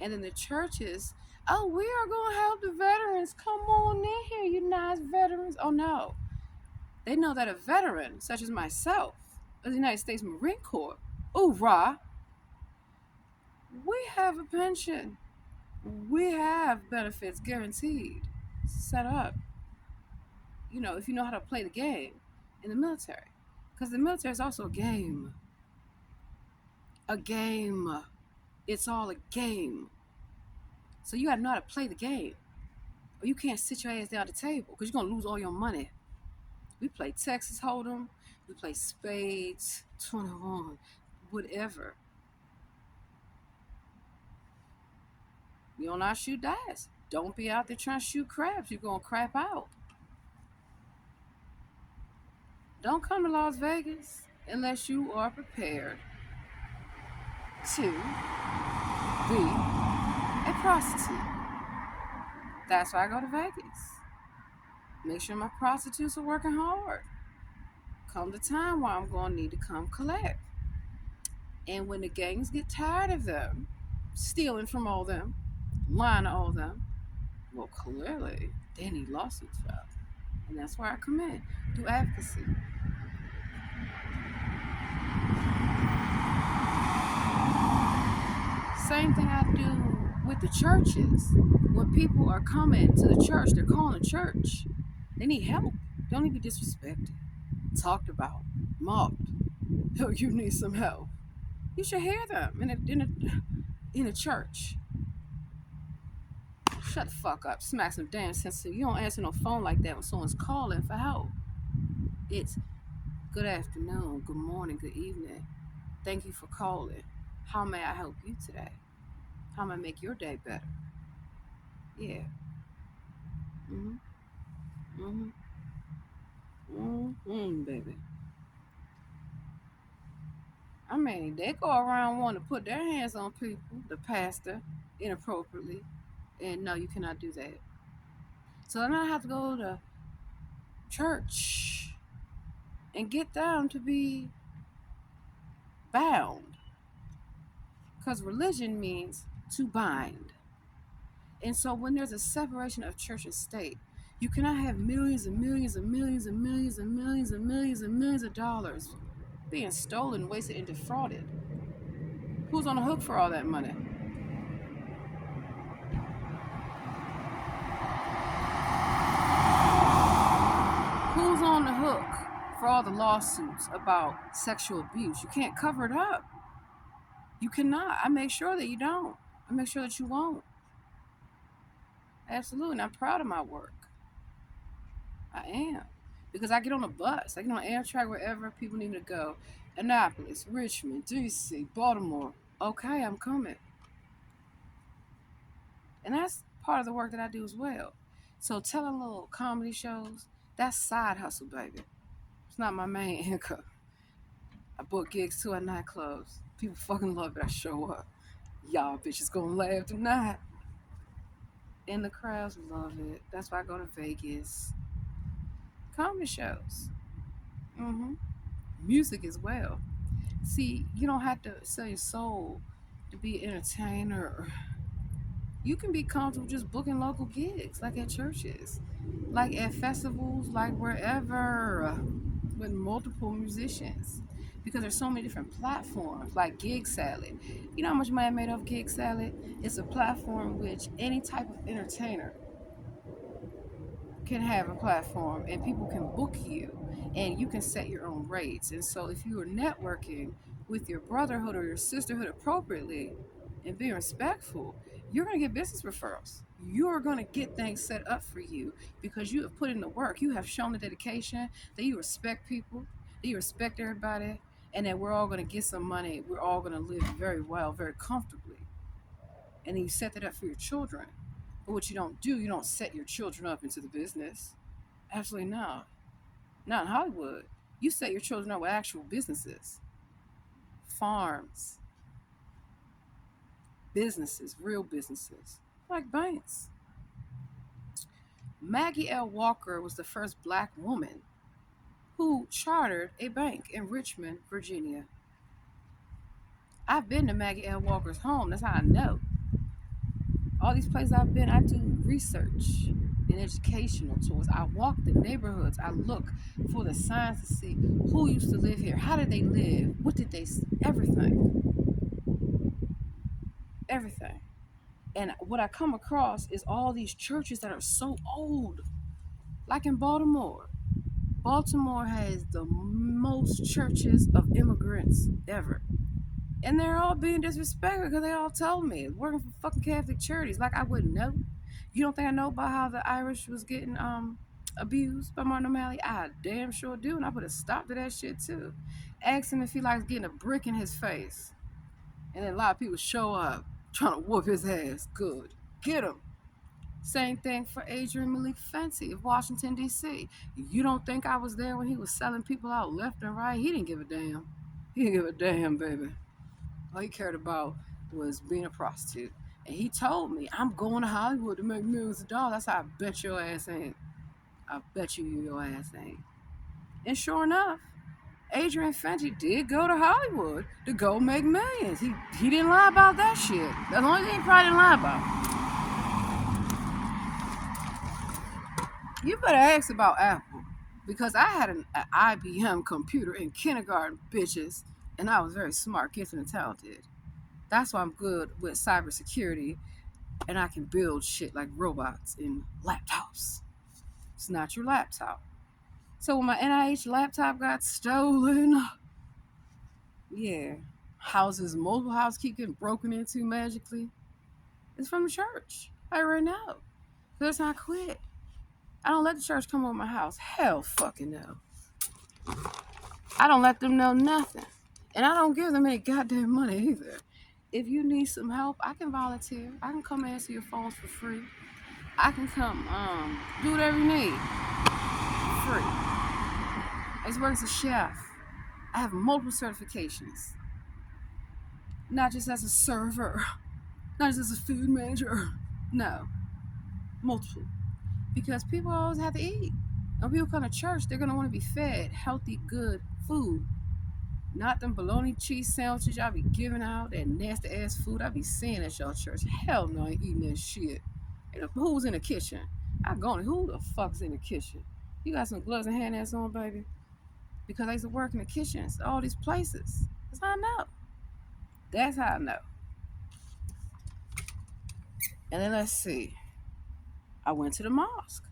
And then the churches, oh, we are going to help the veterans. Come on in here, you nice veterans. Oh, no. They know that a veteran, such as myself, of the United States Marine Corps, hoorah, we have a pension. We have benefits guaranteed, set up. You know, if you know how to play the game in the military. Because the military is also a game. A game. It's all a game. So you got to know how to play the game. Or you can't sit your ass down at the table because you're going to lose all your money. We play Texas Hold'em. We play Spades, 21, whatever. We don't not shoot dice. Don't be out there trying to shoot craps. You're going to crap out. Don't come to Las Vegas unless you are prepared to be a prostitute. That's why I go to Vegas. Make sure my prostitutes are working hard. Come the time where I'm going to need to come collect. And when the gangs get tired of them stealing from all them, lying to all them, well, clearly they need lawsuits filed. And that's where I come in, do advocacy. Same thing I do with the churches. When people are coming to the church, they're calling the church. They need help. Don't need to be disrespected, talked about, mocked. Oh, you need some help. You should hear them in a church. Shut the fuck up. Smack some damn sense to you. You don't answer no phone like that when someone's calling for help. It's good afternoon, good morning, good evening. Thank you for calling. How may I help you today? How may I make your day better? Yeah. Mm-hmm. Baby. I mean, they go around wanting to put their hands on people, the pastor, inappropriately. And no, you cannot do that. So then I have to go to church and get them to be bound. Because religion means to bind. And so when there's a separation of church and state, you cannot have millions and millions and millions and millions and millions and millions and millions of dollars being stolen, wasted, and defrauded. Who's on the hook for all that money? Who's on the hook for all the lawsuits about sexual abuse? You can't cover it up. You cannot. I make sure that you don't. I make sure that you won't. Absolutely. And I'm proud of my work. I am. Because I get on a bus, I get on Amtrak, wherever people need me to go, Annapolis, Richmond, DC, Baltimore. Okay, I'm coming. And that's part of the work that I do as well. So telling little comedy shows, that's side hustle, baby. It's not my main income. I book gigs too at nightclubs. People fucking love it. I show up. Y'all bitches gonna laugh tonight. And the crowds love it. That's why I go to Vegas. Comedy shows. hmm Music as well. See, you don't have to sell your soul to be an entertainer. You can be comfortable just booking local gigs, like at churches, like at festivals, like wherever, with multiple musicians. Because there's so many different platforms, like Gig Salad. You know how much money I made off Gig Salad? It's a platform which any type of entertainer can have a platform and people can book you and you can set your own rates. And so if you are networking with your brotherhood or your sisterhood appropriately and being respectful, you're going to get business referrals. You're going to get things set up for you because you have put in the work. You have shown the dedication that you respect people, that you respect everybody, and that we're all going to get some money. We're all going to live very well, very comfortably. And then you set that up for your children. But what you don't do, you don't set your children up into the business. Absolutely not. Not in Hollywood. You set your children up with actual businesses, farms, businesses, real businesses, like banks. Maggie L. Walker was the first black woman who chartered a bank in Richmond, Virginia. I've been to Maggie L. Walker's home. That's how I know. All these places I've been, I do research and educational tours. I walk the neighborhoods. I look for the signs to see who used to live here. How did they live? What did they see? Everything. Everything. And what I come across is all these churches that are so old. Like in Baltimore. Baltimore has the most churches of immigrants ever. And they're all being disrespected because they all told me working for fucking Catholic charities. Like I wouldn't know. You don't think I know about how the Irish was getting abused by Martin O'Malley? I damn sure do, and I put a stop to that shit too. Ask him if he likes getting a brick in his face, and then a lot of people show up trying to whoop his ass. Good, get him. Same thing for Adrian Malik Fenty of Washington D.C. You don't think I was there when he was selling people out left and right? He didn't give a damn. He didn't give a damn, baby. All he cared about was being a prostitute. And he told me, I'm going to Hollywood to make millions of dollars. That's how I bet your ass ain't. I bet you your ass ain't. And sure enough, Adrian Fenty did go to Hollywood to go make millions. He didn't lie about that shit. That's the only thing he probably didn't lie about. You better ask about Apple. Because I had an IBM computer in kindergarten, bitches. And I was very smart, gifted, and talented. That's why I'm good with cybersecurity and I can build shit like robots in laptops. It's not your laptop. So when my NIH laptop got stolen, yeah, multiple houses keep getting broken into magically. It's from the church. I already know. That's how I quit. I don't let the church come over my house. Hell fucking no. I don't let them know nothing. And I don't give them any goddamn money either. If you need some help, I can volunteer. I can come answer your phones for free. I can come do whatever you need. Free. I just work as a chef. I have multiple certifications. Not just as a server. Not just as a food manager. No. Multiple. Because people always have to eat. When people come to church, they're going to want to be fed healthy, good food. Not them bologna cheese sandwiches y'all be giving out, that nasty ass food I be seeing at y'all church. Hell no, I ain't eating that shit. And who's in the kitchen? I'm going, who the fuck's in the kitchen? You got some gloves and hand nets on, baby? Because I used to work in the kitchens, all these places. That's how I know. That's how I know. And then let's see. I went to the mosque.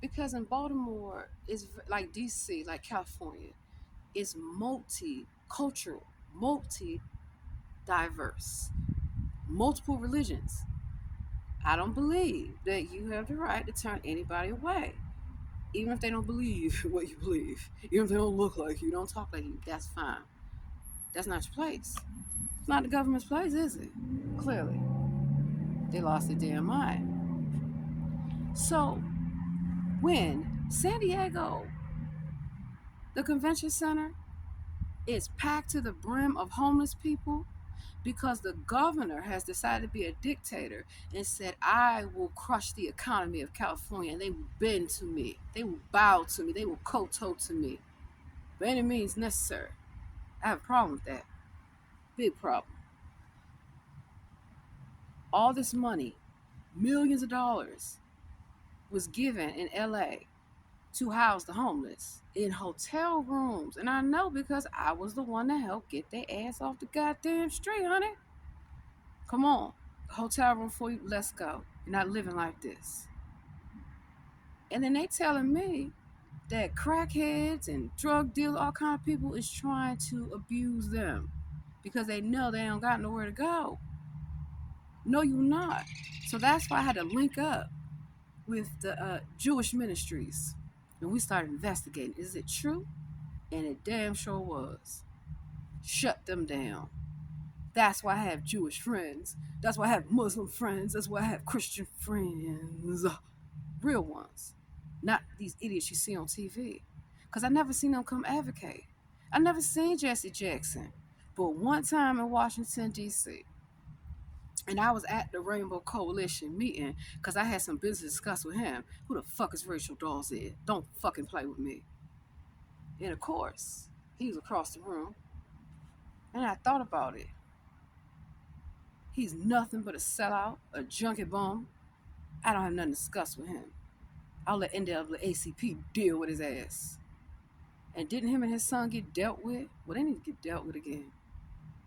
Because in Baltimore, it's like DC, like California, it's multicultural, multi-diverse, multiple religions. I don't believe that you have the right to turn anybody away. Even if they don't believe what you believe, even if they don't look like you, don't talk like you, that's fine. That's not your place. It's not the government's place, is it? Clearly. They lost their damn mind. So, when San Diego, the convention center, is packed to the brim of homeless people because the governor has decided to be a dictator and said, I will crush the economy of California, and they will bend to me. They will bow to me. They will kowtow to me. By any means necessary. I have a problem with that. Big problem. All this money, millions of dollars, was given in LA to house the homeless in hotel rooms. And I know because I was the one that helped get their ass off the goddamn street, honey. Come on. Hotel room for you, let's go. You're not living like this. And then they telling me that crackheads and drug dealers, all kind of people is trying to abuse them because they know they don't got nowhere to go. No, you're not. So that's why I had to link up with the Jewish ministries. And we started investigating. Is it true? And it damn sure was. Shut them down. That's why I have Jewish friends. That's why I have Muslim friends. That's why I have Christian friends. Real ones. Not these idiots you see on TV. Because I never seen them come advocate. I never seen Jesse Jackson. But one time in Washington, D.C., and I was at the Rainbow Coalition meeting because I had some business to discuss with him. Who the fuck is Rachel Dolezal? Don't fucking play with me. And of course, he was across the room. And I thought about it. He's nothing but a sellout, a junkie bum. I don't have nothing to discuss with him. I'll let NAACP deal with his ass. And didn't him and his son get dealt with? Well, they need to get dealt with again.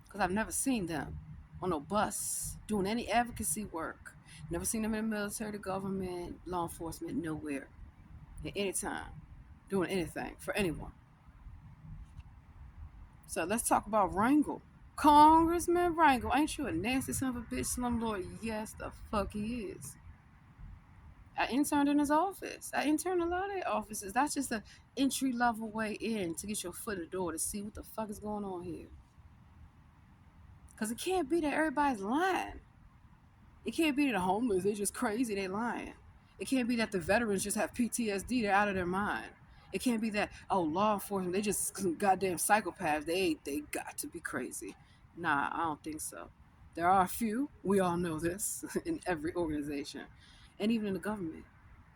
Because I've never seen them on no bus doing any advocacy work. Never seen them in the military, the government, law enforcement, nowhere. At any time. Doing anything for anyone. So let's talk about Rangel. Congressman Rangel. Ain't you a nasty son of a bitch, slumlord? Yes, the fuck he is. I interned in his office. I interned in a lot of their offices. That's just an entry-level way in to get your foot in the door to see what the fuck is going on here. Because it can't be that everybody's lying. It can't be that the homeless, they're just crazy, they lying. It can't be that the veterans just have PTSD, they're out of their mind. It can't be that, oh, law enforcement, they just some goddamn psychopaths, they got to be crazy. Nah, I don't think so. There are a few, we all know this, in every organization. And even in the government.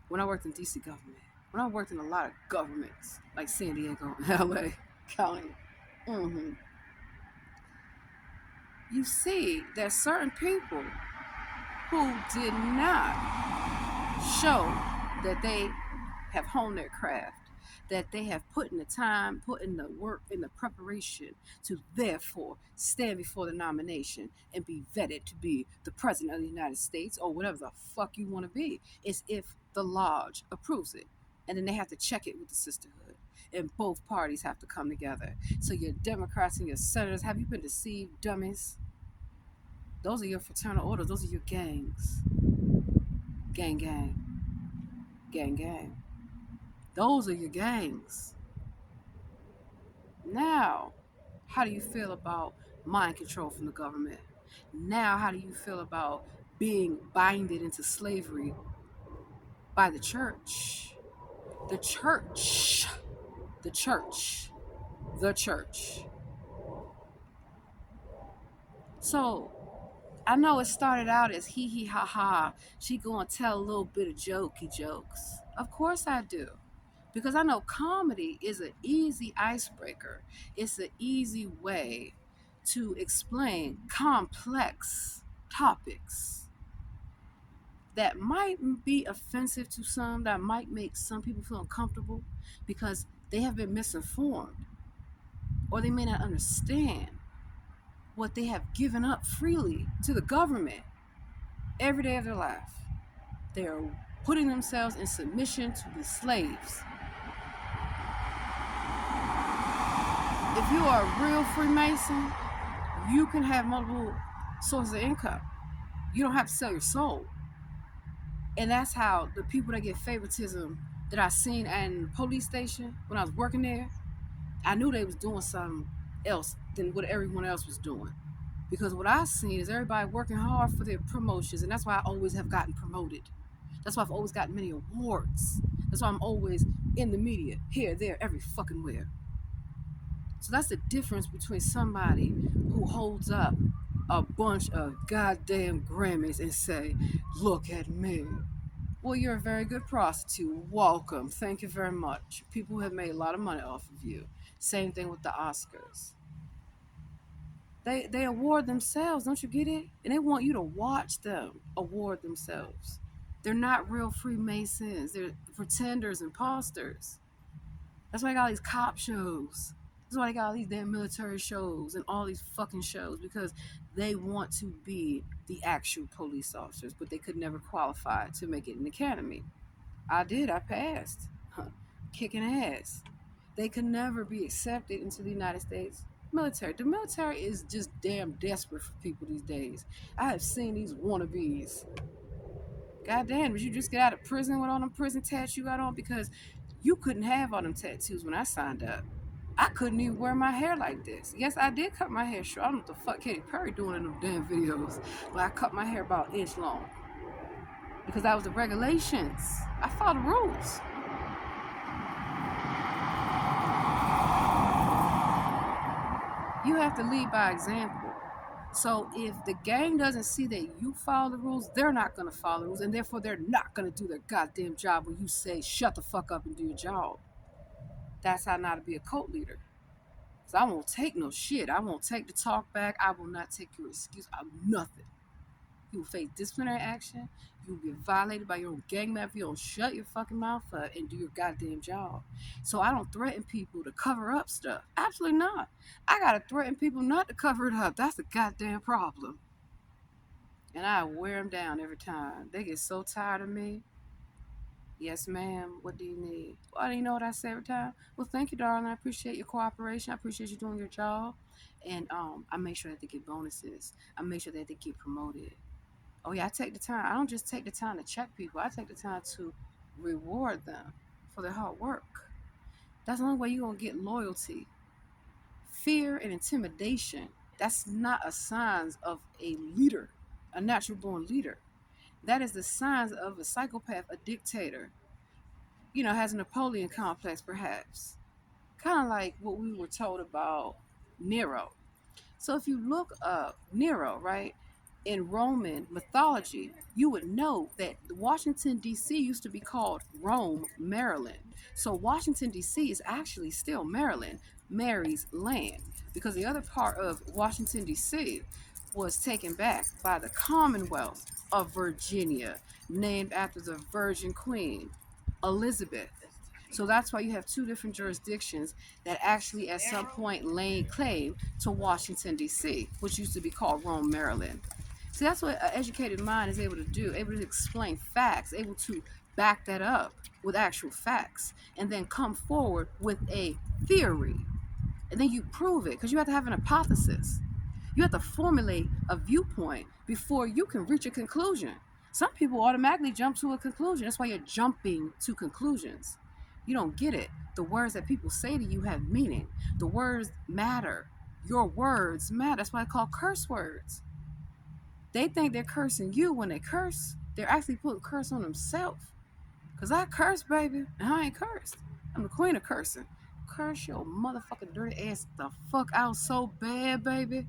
When I worked in DC government, when I worked in a lot of governments, like San Diego, LA County, you see that certain people who did not show that they have honed their craft, that they have put in the time, put in the work, in the preparation to therefore stand before the nomination and be vetted to be the president of the United States or whatever the fuck you want to be. It's if the lodge approves it. And then they have to check it with the sisterhood. And both parties have to come together. So your Democrats and your senators, have you been deceived, dummies? Those are your fraternal orders. Those are your gangs. Gang, gang. Gang, gang. Those are your gangs. Now, how do you feel about mind control from the government? Now, how do you feel about being binded into slavery by the church? The church. The church. The church. So, I know it started out as hee hee ha ha. She gonna tell a little bit of jokey jokes. Of course I do. Because I know comedy is an easy icebreaker. It's an easy way to explain complex topics that might be offensive to some, that might make some people feel uncomfortable because they have been misinformed or they may not understand what they have given up freely to the government every day of their life. They are putting themselves in submission to be slaves. If you are a real Freemason, you can have multiple sources of income. You don't have to sell your soul. And that's how the people that get favoritism that I seen in the police station when I was working there, I knew they was doing something else than what everyone else was doing. Because what I seen is everybody working hard for their promotions, and that's why I always have gotten promoted. That's why I've always gotten many awards. That's why I'm always in the media, here, there, every fucking where. So that's the difference between somebody who holds up a bunch of goddamn Grammys and say, look at me. Well, you're a very good prostitute. Welcome. Thank you very much. People have made a lot of money off of you. Same thing with the Oscars. They award themselves, don't you get it? And they want you to watch them award themselves. They're not real Freemasons. They're pretenders, imposters. That's why I got all these cop shows. That's why they got all these damn military shows and all these fucking shows, because they want to be the actual police officers, but they could never qualify to make it an academy. I did. I passed. Kicking ass. They could never be accepted into the United States military. The military is just damn desperate for people these days. I have seen these wannabes. God damn, did you just get out of prison with all them prison tattoos you got on? Because you couldn't have all them tattoos when I signed up. I couldn't even wear my hair like this. Yes, I did cut my hair short. I don't know what the fuck Katy Perry doing in them damn videos. But I cut my hair about an inch long. Because that was the regulations. I followed the rules. You have to lead by example. So if the gang doesn't see that you follow the rules, they're not going to follow the rules, and therefore they're not going to do their goddamn job when you say, shut the fuck up and do your job. That's how not to be a cult leader. Because I won't take no shit. I won't take the talk back. I will not take your excuse. I'm nothing. You will face disciplinary action. You will get violated by your own gang member if you don't shut your fucking mouth up and do your goddamn job. So I don't threaten people to cover up stuff. Absolutely not. I gotta threaten people not to cover it up. That's a goddamn problem. And I wear them down every time. They get so tired of me. Yes, ma'am. What do you need? Well, do you know what I say every time? Well, thank you, darling. I appreciate your cooperation. I appreciate you doing your job. And I make sure that they get bonuses. I make sure that they get promoted. Oh yeah, I take the time. I don't just take the time to check people. I take the time to reward them for their hard work. That's the only way you're gonna get loyalty. Fear and intimidation, that's not a sign of a leader, a natural born leader. That is the signs of a psychopath, a dictator. Has a Napoleon complex perhaps. Kind of like what we were told about Nero. So if you look up Nero, right, in Roman mythology, you would know that Washington, D.C. used to be called Rome, Maryland. So Washington, D.C. is actually still Maryland, Mary's land, because the other part of Washington, D.C. was taken back by the Commonwealth of Virginia, named after the Virgin Queen, Elizabeth. So that's why you have two different jurisdictions that actually at some point laid claim to Washington, D.C., which used to be called Rome, Maryland. See, that's what an educated mind is able to do, able to explain facts, able to back that up with actual facts, and then come forward with a theory. And then you prove it, because you have to have an hypothesis. You have to formulate a viewpoint before you can reach a conclusion. Some people automatically jump to a conclusion. That's why you're jumping to conclusions. You don't get it. The words that people say to you have meaning. The words matter. Your words matter. That's why I call curse words. They think they're cursing you when they curse. They're actually putting curse on themselves. Because I curse, baby, and I ain't cursed. I'm the queen of cursing. Curse your motherfucking dirty ass the fuck out so bad, baby.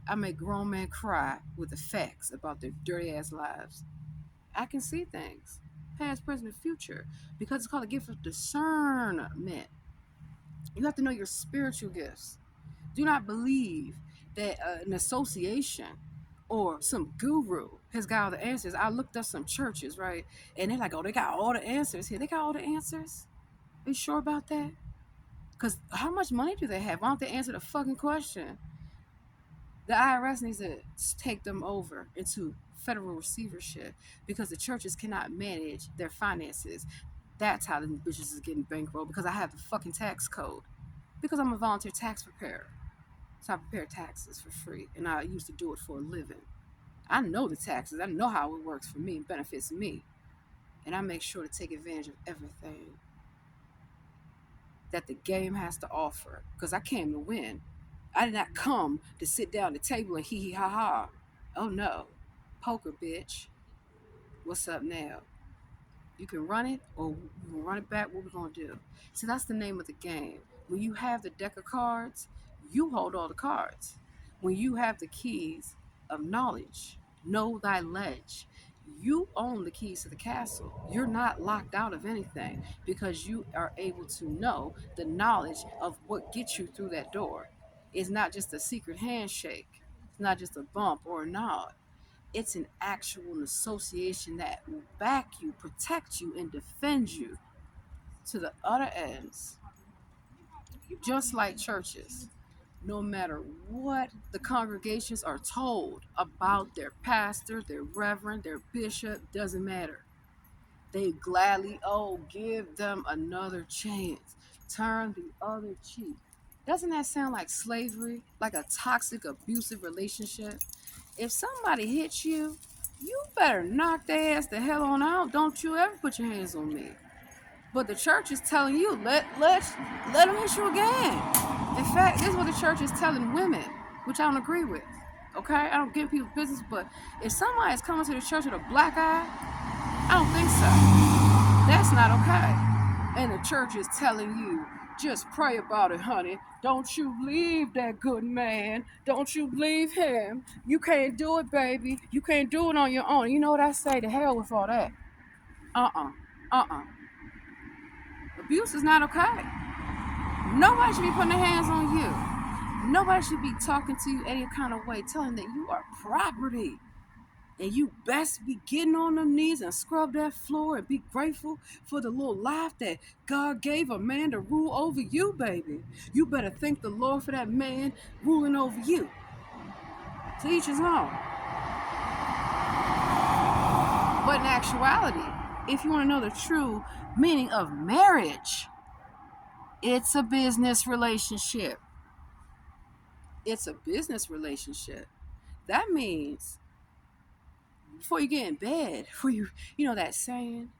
I make grown men cry with the facts about their dirty ass lives. I can see things, past, present, and future, because it's called a gift of discernment. You have to know your spiritual gifts. Do not believe that an association or some guru has got all the answers. I looked up some churches, right? And they're like, oh, they got all the answers here. They got all the answers? Are you sure about that? Because how much money do they have? Why don't they answer the fucking question? The IRS needs to take them over into federal receivership because the churches cannot manage their finances. That's how the bitches is getting bankrolled, because I have the fucking tax code. Because I'm a volunteer tax preparer. So I prepare taxes for free, and I used to do it for a living. I know the taxes. I know how it works for me. It benefits me. and I make sure to take advantage of everything that the game has to offer because I came to win. I did not come to sit down at the table and hee hee ha ha. Oh no. Poker, bitch. What's up now? You can run it or you can run it back. What we gonna do? See, that's the name of the game. When you have the deck of cards, you hold all the cards. When you have the keys of knowledge, know thy ledge. You own the keys to the castle. You're not locked out of anything because you are able to know the knowledge of what gets you through that door. It's not just a secret handshake. It's not just a bump or a nod. It's an actual association that will back you, protect you, and defend you to the other ends. Just like churches, no matter what the congregations are told about their pastor, their reverend, their bishop, doesn't matter. They gladly, give them another chance. Turn the other cheek. Doesn't that sound like slavery? Like a toxic, abusive relationship? If somebody hits you, you better knock their ass the hell on out. Don't you ever put your hands on me. But the church is telling you, let them hit you again. In fact, this is what the church is telling women, which I don't agree with. Okay? I don't get people's business, but if somebody is coming to the church with a black eye, I don't think so. That's not okay. And the church is telling you, just pray about it, honey. Don't you leave that good man. Don't you leave him. You can't do it, baby. You can't do it on your own. You know what I say? To hell with all that. Uh-uh. Uh-uh. Abuse is not okay. Nobody should be putting their hands on you. Nobody should be talking to you any kind of way, telling that you are property. And you best be getting on them knees and scrub that floor and be grateful for the little life that God gave a man to rule over you, baby. You better thank the Lord for that man ruling over you. To each his own. But in actuality, if you want to know the true meaning of marriage, it's a business relationship. It's a business relationship. That means before you get in bed, you know that saying,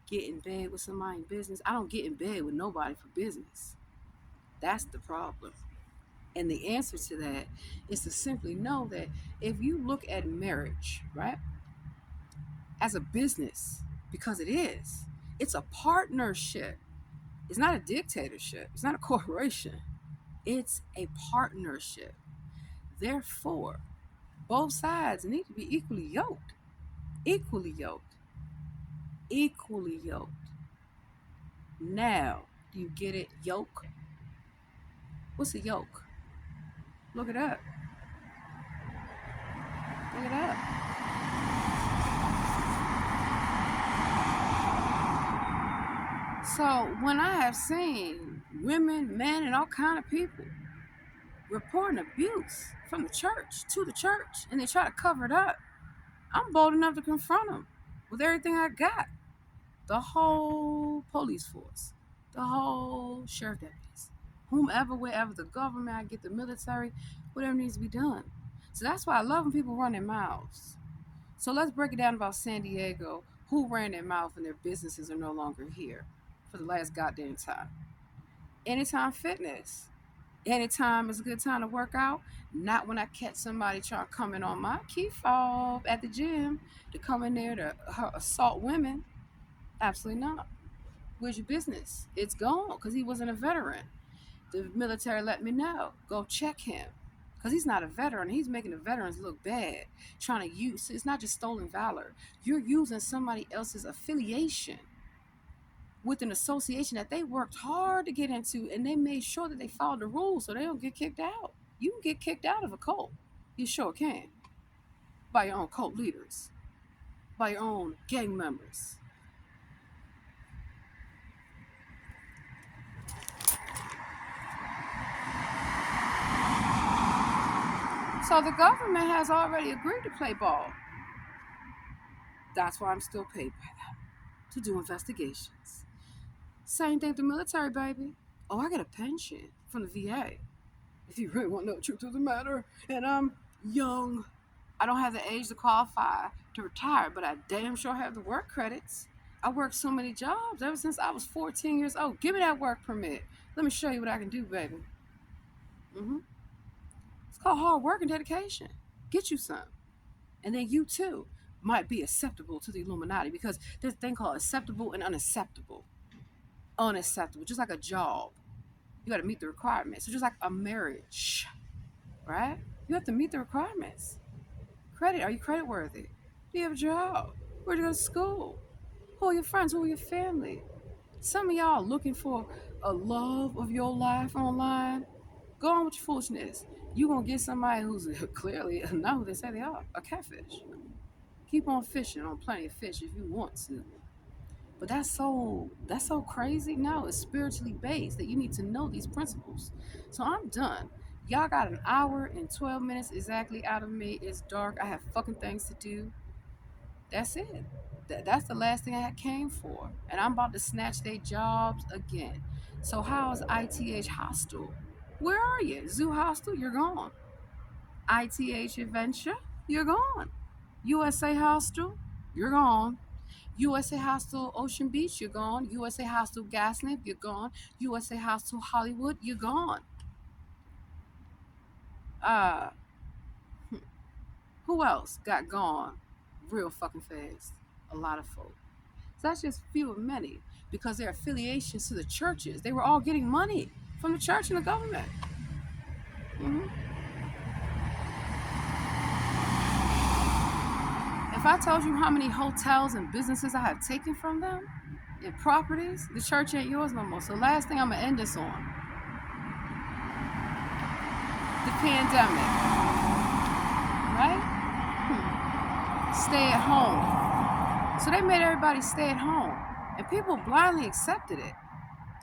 get in bed with somebody in business. I don't get in bed with nobody for business. That's the problem. And the answer to that is to simply know that if you look at marriage, right, as a business, because it's a partnership. It's not a dictatorship. It's not a corporation. It's a partnership. Therefore, both sides need to be equally yoked. Equally yoked. Equally yoked. Now, do you get it? Yoke? What's a yoke? Look it up. Look it up. So when I have seen women, men, and all kind of people reporting abuse from the church to the church, and they try to cover it up, I'm bold enough to confront them with everything I got. The whole police force, the whole sheriff deputies, whomever, wherever, the government, I get the military, whatever needs to be done. So that's why I love when people run their mouths. So let's break it down about San Diego, who ran their mouth and their businesses are no longer here for the last goddamn time. Anytime Fitness. Anytime is a good time to work out. Not when I catch somebody trying to come in on my key fob at the gym to come in there to assault women. Absolutely not. Where's your business? It's gone because he wasn't a veteran. The military let me know. Go check him. Because he's not a veteran. He's making the veterans look bad. Trying to use, it's not just stolen valor. You're using somebody else's affiliation with an association that they worked hard to get into, and they made sure that they followed the rules so they don't get kicked out. You can get kicked out of a cult. You sure can. By your own cult leaders. By your own gang members. So the government has already agreed to play ball. That's why I'm still paid by them to do investigations. Same thing with the military, baby. Oh, I get a pension from the VA. If you really want to know the truth of the matter, and I'm young, I don't have the age to qualify to retire, but I damn sure have the work credits. I worked so many jobs ever since I was 14 years old. Give me that work permit. Let me show you what I can do, baby. hmm It's called hard work and dedication. Get you some. And then you too might be acceptable to the Illuminati because there's a thing called acceptable and unacceptable. Unacceptable, just like a job. You got to meet the requirements. So just like a marriage, right? You have to meet the requirements. Credit, are you credit worthy? Do you have a job? Where'd you go to school? Who are your friends? Who are your family? Some of y'all looking for a love of your life online. Go on with your foolishness. You gonna get somebody who's clearly not who they say they are, a catfish. Keep on fishing on plenty of fish if you want to. But that's so crazy. No, it's spiritually based that you need to know these principles. So I'm done. Y'all got an hour and 12 minutes exactly out of me. It's dark. I have fucking things to do. That's it. That's the last thing I came for. And I'm about to snatch their jobs again. So how's ITH Hostel? Where are you? Zoo Hostel, you're gone. ITH Adventure, you're gone. USA Hostel, you're gone. USA Hostel Ocean Beach, you're gone. USA Hostel Gaslamp, you're gone. USA Hostel Hollywood, you're gone. Uh, who else got gone real fucking fast? A lot of folk. So that's just few of many because their affiliations to the churches, they were all getting money from the church and the government. hmm If I told you how many hotels and businesses I have taken from them and properties, the church ain't yours no more. So last thing I'm gonna end this on, the pandemic, right? Stay at home. So they made everybody stay at home, and people blindly accepted it.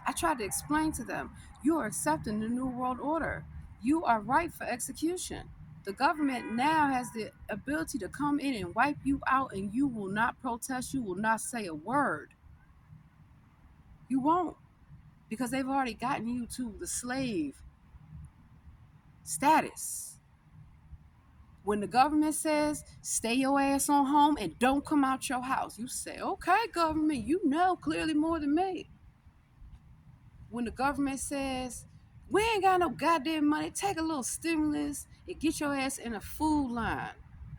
I tried to explain to them, you are accepting the New World Order. You are ripe for execution. The government now has the ability to come in and wipe you out, and you will not protest. You will not say a word. You won't, because they've already gotten you to the slave status. When the government says, stay your ass on home and don't come out your house, you say, okay, government, you know clearly more than me. When the government says, we ain't got no goddamn money, take a little stimulus and get your ass in a food line.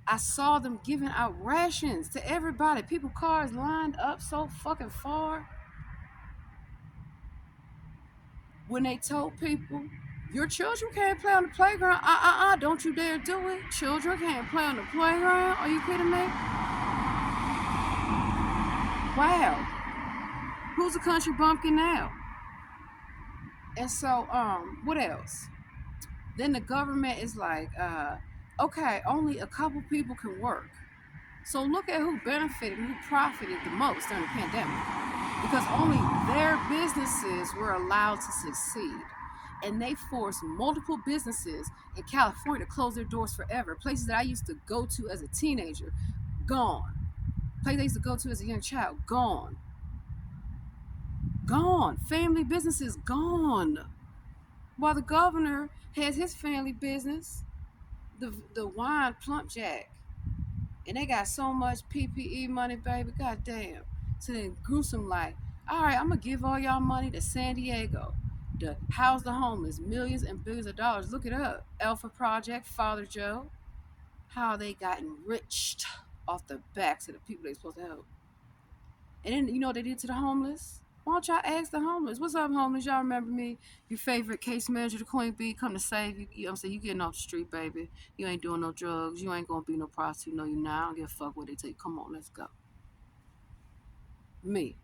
I saw them giving out rations to everybody. People, cars lined up so fucking far. When they told people, your children can't play on the playground. Don't you dare do it. Children can't play on the playground. Are you kidding me? Wow. Who's a country bumpkin now? And so, what else? Then the government is like, okay, only a couple people can work. So look at who benefited and who profited the most during the pandemic. Because only their businesses were allowed to succeed. And they forced multiple businesses in California to close their doors forever. Places that I used to go to as a teenager, gone. Places I used to go to as a young child, gone. Gone. Family businesses, gone. While the governor has his family business, the wine plump jack. And they got so much PPE money, baby. Goddamn. So then gruesome like, all right, I'm gonna give all y'all money to San Diego to house the homeless, millions and billions of dollars. Look it up. Alpha Project, Father Joe. How they got enriched off the backs of the people they supposed to help. And then you know what they did to the homeless? Why don't y'all ask the homeless? What's up, homeless? Y'all remember me? Your favorite case manager, the Queen Bee, come to save you. You know what I'm saying? You getting off the street, baby. You ain't doing no drugs. You ain't gonna be no prostitute. No, you not. I don't give a fuck what they tell you. Come on, let's go. Me.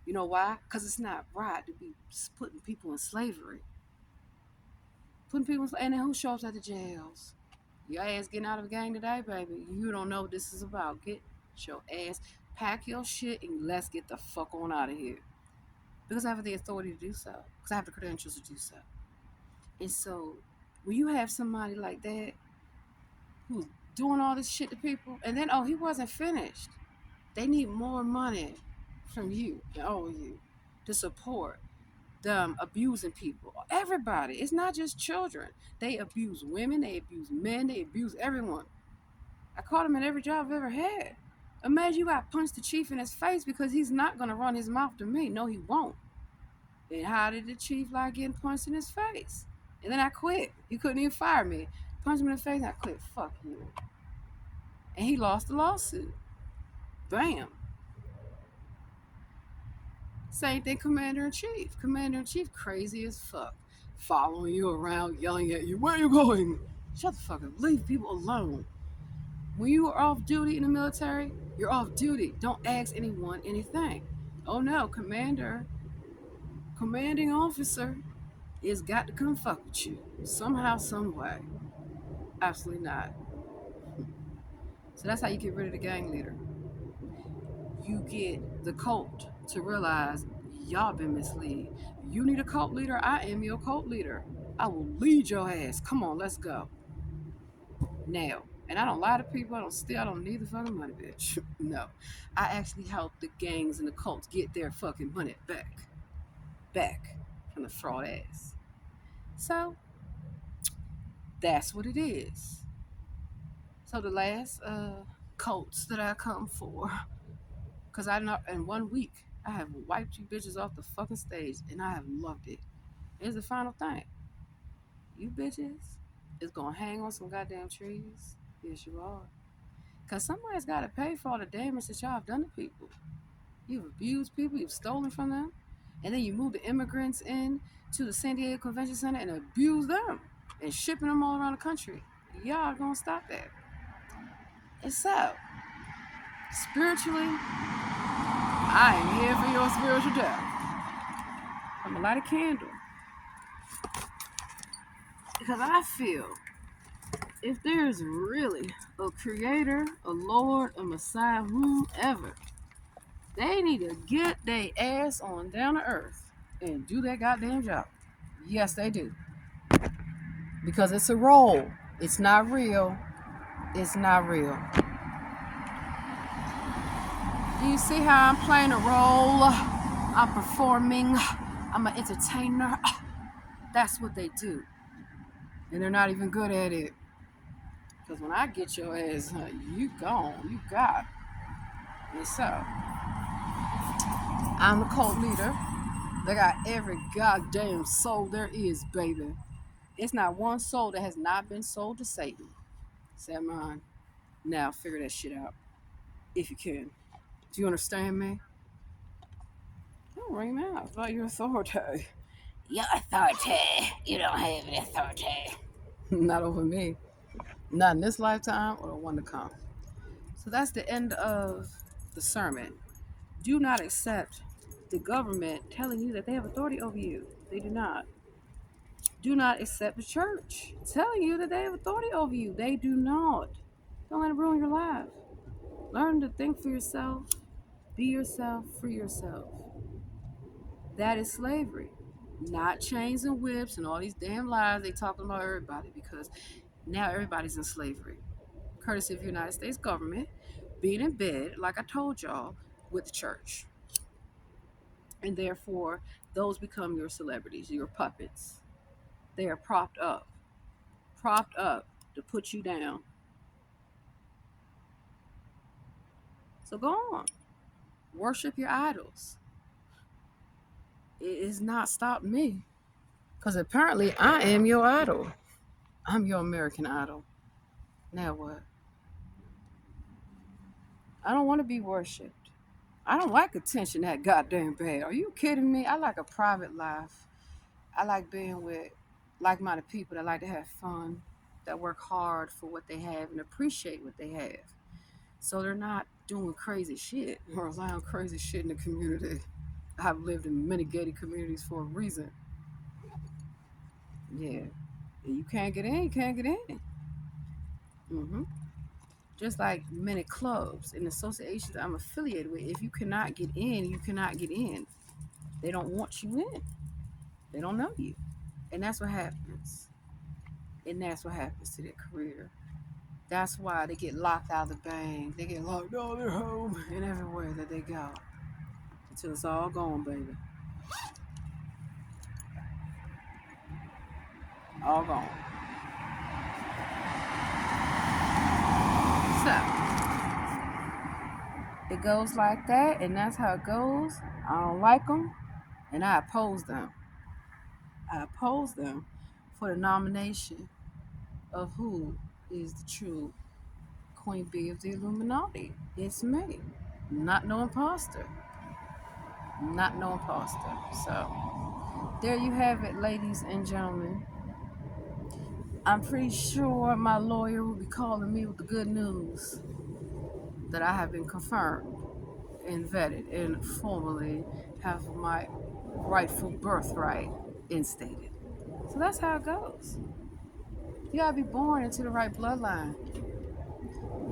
You know why? Because it's not right to be putting people in slavery. Putting people in slavery. And then who shows up at the jails? Your ass getting out of the gang today, baby. You don't know what this is about. Get your ass, pack your shit, and let's get the fuck on out of here. Because I have the authority to do so. Because I have the credentials to do so. And so, when you have somebody like that who's doing all this shit to people, and then, oh, he wasn't finished. They need more money from you and all of you to support them abusing people. Everybody. It's not just children. They abuse women. They abuse men. They abuse everyone. I caught them in every job I've ever had. Imagine you got punched the chief in his face because he's not gonna run his mouth to me. No, he won't. And how did the chief like getting punched in his face? And then I quit. He couldn't even fire me. Punched me in the face and I quit. Fuck you. And he lost the lawsuit. Bam. Same thing, Commander in Chief. Commander in Chief, crazy as fuck. Following you around, yelling at you. Where are you going? Shut the fuck up. Leave people alone. When you are off duty in the military, you're off duty. Don't ask anyone anything. Oh no, commanding officer is got to come fuck with you. Somehow, some way. Absolutely not. So that's how you get rid of the gang leader. You get the cult to realize y'all been misled. You need a cult leader, I am your cult leader. I will lead your ass. Come on, let's go. Now, and I don't lie to people, I don't need the fucking money, bitch. No. I actually help the gangs and the cults get their fucking money back from the fraud ass. So that's what it is. So the last cults that I come for, because I know in 1 week I have wiped you bitches off the fucking stage and I have loved it. Here's the final thing. You bitches is gonna hang on some goddamn trees. Yes, you are. Because somebody's got to pay for all the damage that y'all have done to people. You've abused people, you've stolen from them, and then you move the immigrants in to the San Diego Convention Center and abuse them and shipping them all around the country. Y'all gonna stop that. And so, spiritually, I am here for your spiritual death. I'm gonna light a candle. Because I feel if there's really a creator, a Lord, a Messiah, whomever, they need to get their ass on down to earth and do that goddamn job. Yes, they do. Because it's a role. It's not real. It's not real. Do you see how I'm playing a role? I'm performing. I'm an entertainer. That's what they do. And they're not even good at it. Because when I get your ass, you gone. You got. And so, I'm the cult leader. They got every goddamn soul there is, baby. It's not one soul that has not been sold to Satan. Say mine. Now figure that shit out. If you can. Do you understand me? Don't ring me out about your authority. Your authority. You don't have any authority. Not over me. Not in this lifetime or the one to come. So that's the end of the sermon. Do not accept the government telling you that they have authority over you. They do not. Do not accept the church telling you that they have authority over you. They do not. Don't let it ruin your life. Learn to think for yourself. Be yourself. Free yourself. That is slavery. Not chains and whips and all these damn lies they talking about everybody, because now everybody's in slavery. Courtesy of the United States government being in bed, like I told y'all, with the church. And therefore, those become your celebrities, your puppets. They are propped up to put you down. So go on. Worship your idols. It has not stopped me. Because apparently I am your idol. I'm your American Idol. Now what? I don't want to be worshipped. I don't like attention that goddamn bad. Are you kidding me? I like a private life. I like being with like-minded people that like to have fun, that work hard for what they have and appreciate what they have. So they're not doing crazy shit or allowing crazy shit in the community. I've lived in many gated communities for a reason. Yeah. You can't get in, you can't get in. Just like many clubs and associations I'm affiliated with, if you cannot get in, you cannot get in. They don't want you in. They don't know you. And that's what happens. And that's what happens to their career. That's why they get locked out of the bank. They get locked out of their home and everywhere that they go. Until it's all gone, baby. All gone. So, It goes like that, and that's how it goes. I don't like them, and I oppose them. I oppose them for the nomination of who is the true Queen Bee of the Illuminati. It's me. Not no imposter. Not no imposter. So there you have it, ladies and gentlemen. I'm pretty sure my lawyer will be calling me with the good news that I have been confirmed and vetted and formally have my rightful birthright instated. So that's how it goes. You gotta be born into the right bloodline.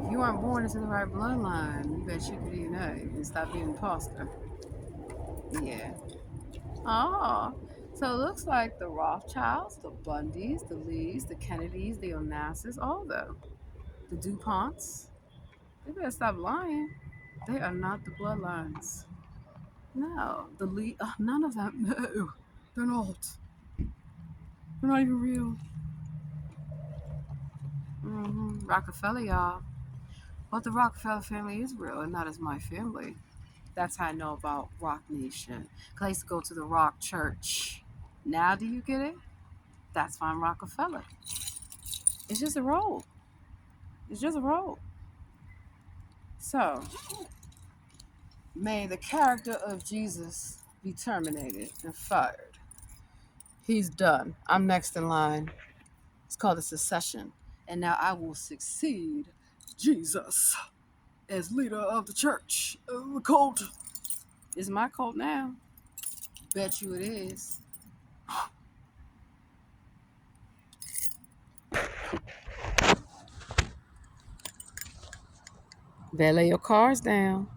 If you aren't born into the right bloodline, you better check your DNA and stop being an imposter. Yeah. Oh. So it looks like the Rothschilds, the Bundys, the Lees, the Kennedys, the Onassis, all of them. The DuPonts. They better stop lying. They are not the bloodlines. No. The Lee, none of them. No. They're not. They're not even real. Rockefeller, y'all. But the Rockefeller family is real and not as my family. That's how I know about Rock Nation. Because I used to go to the Rock Church. Now, do you get it? That's why I'm Rockefeller. It's just a role. It's just a role. So, may the character of Jesus be terminated and fired. He's done. I'm next in line. It's called a secession. And now I will succeed Jesus as leader of the church. The cult is my cult now. Bet you it is. Better lay your cards down.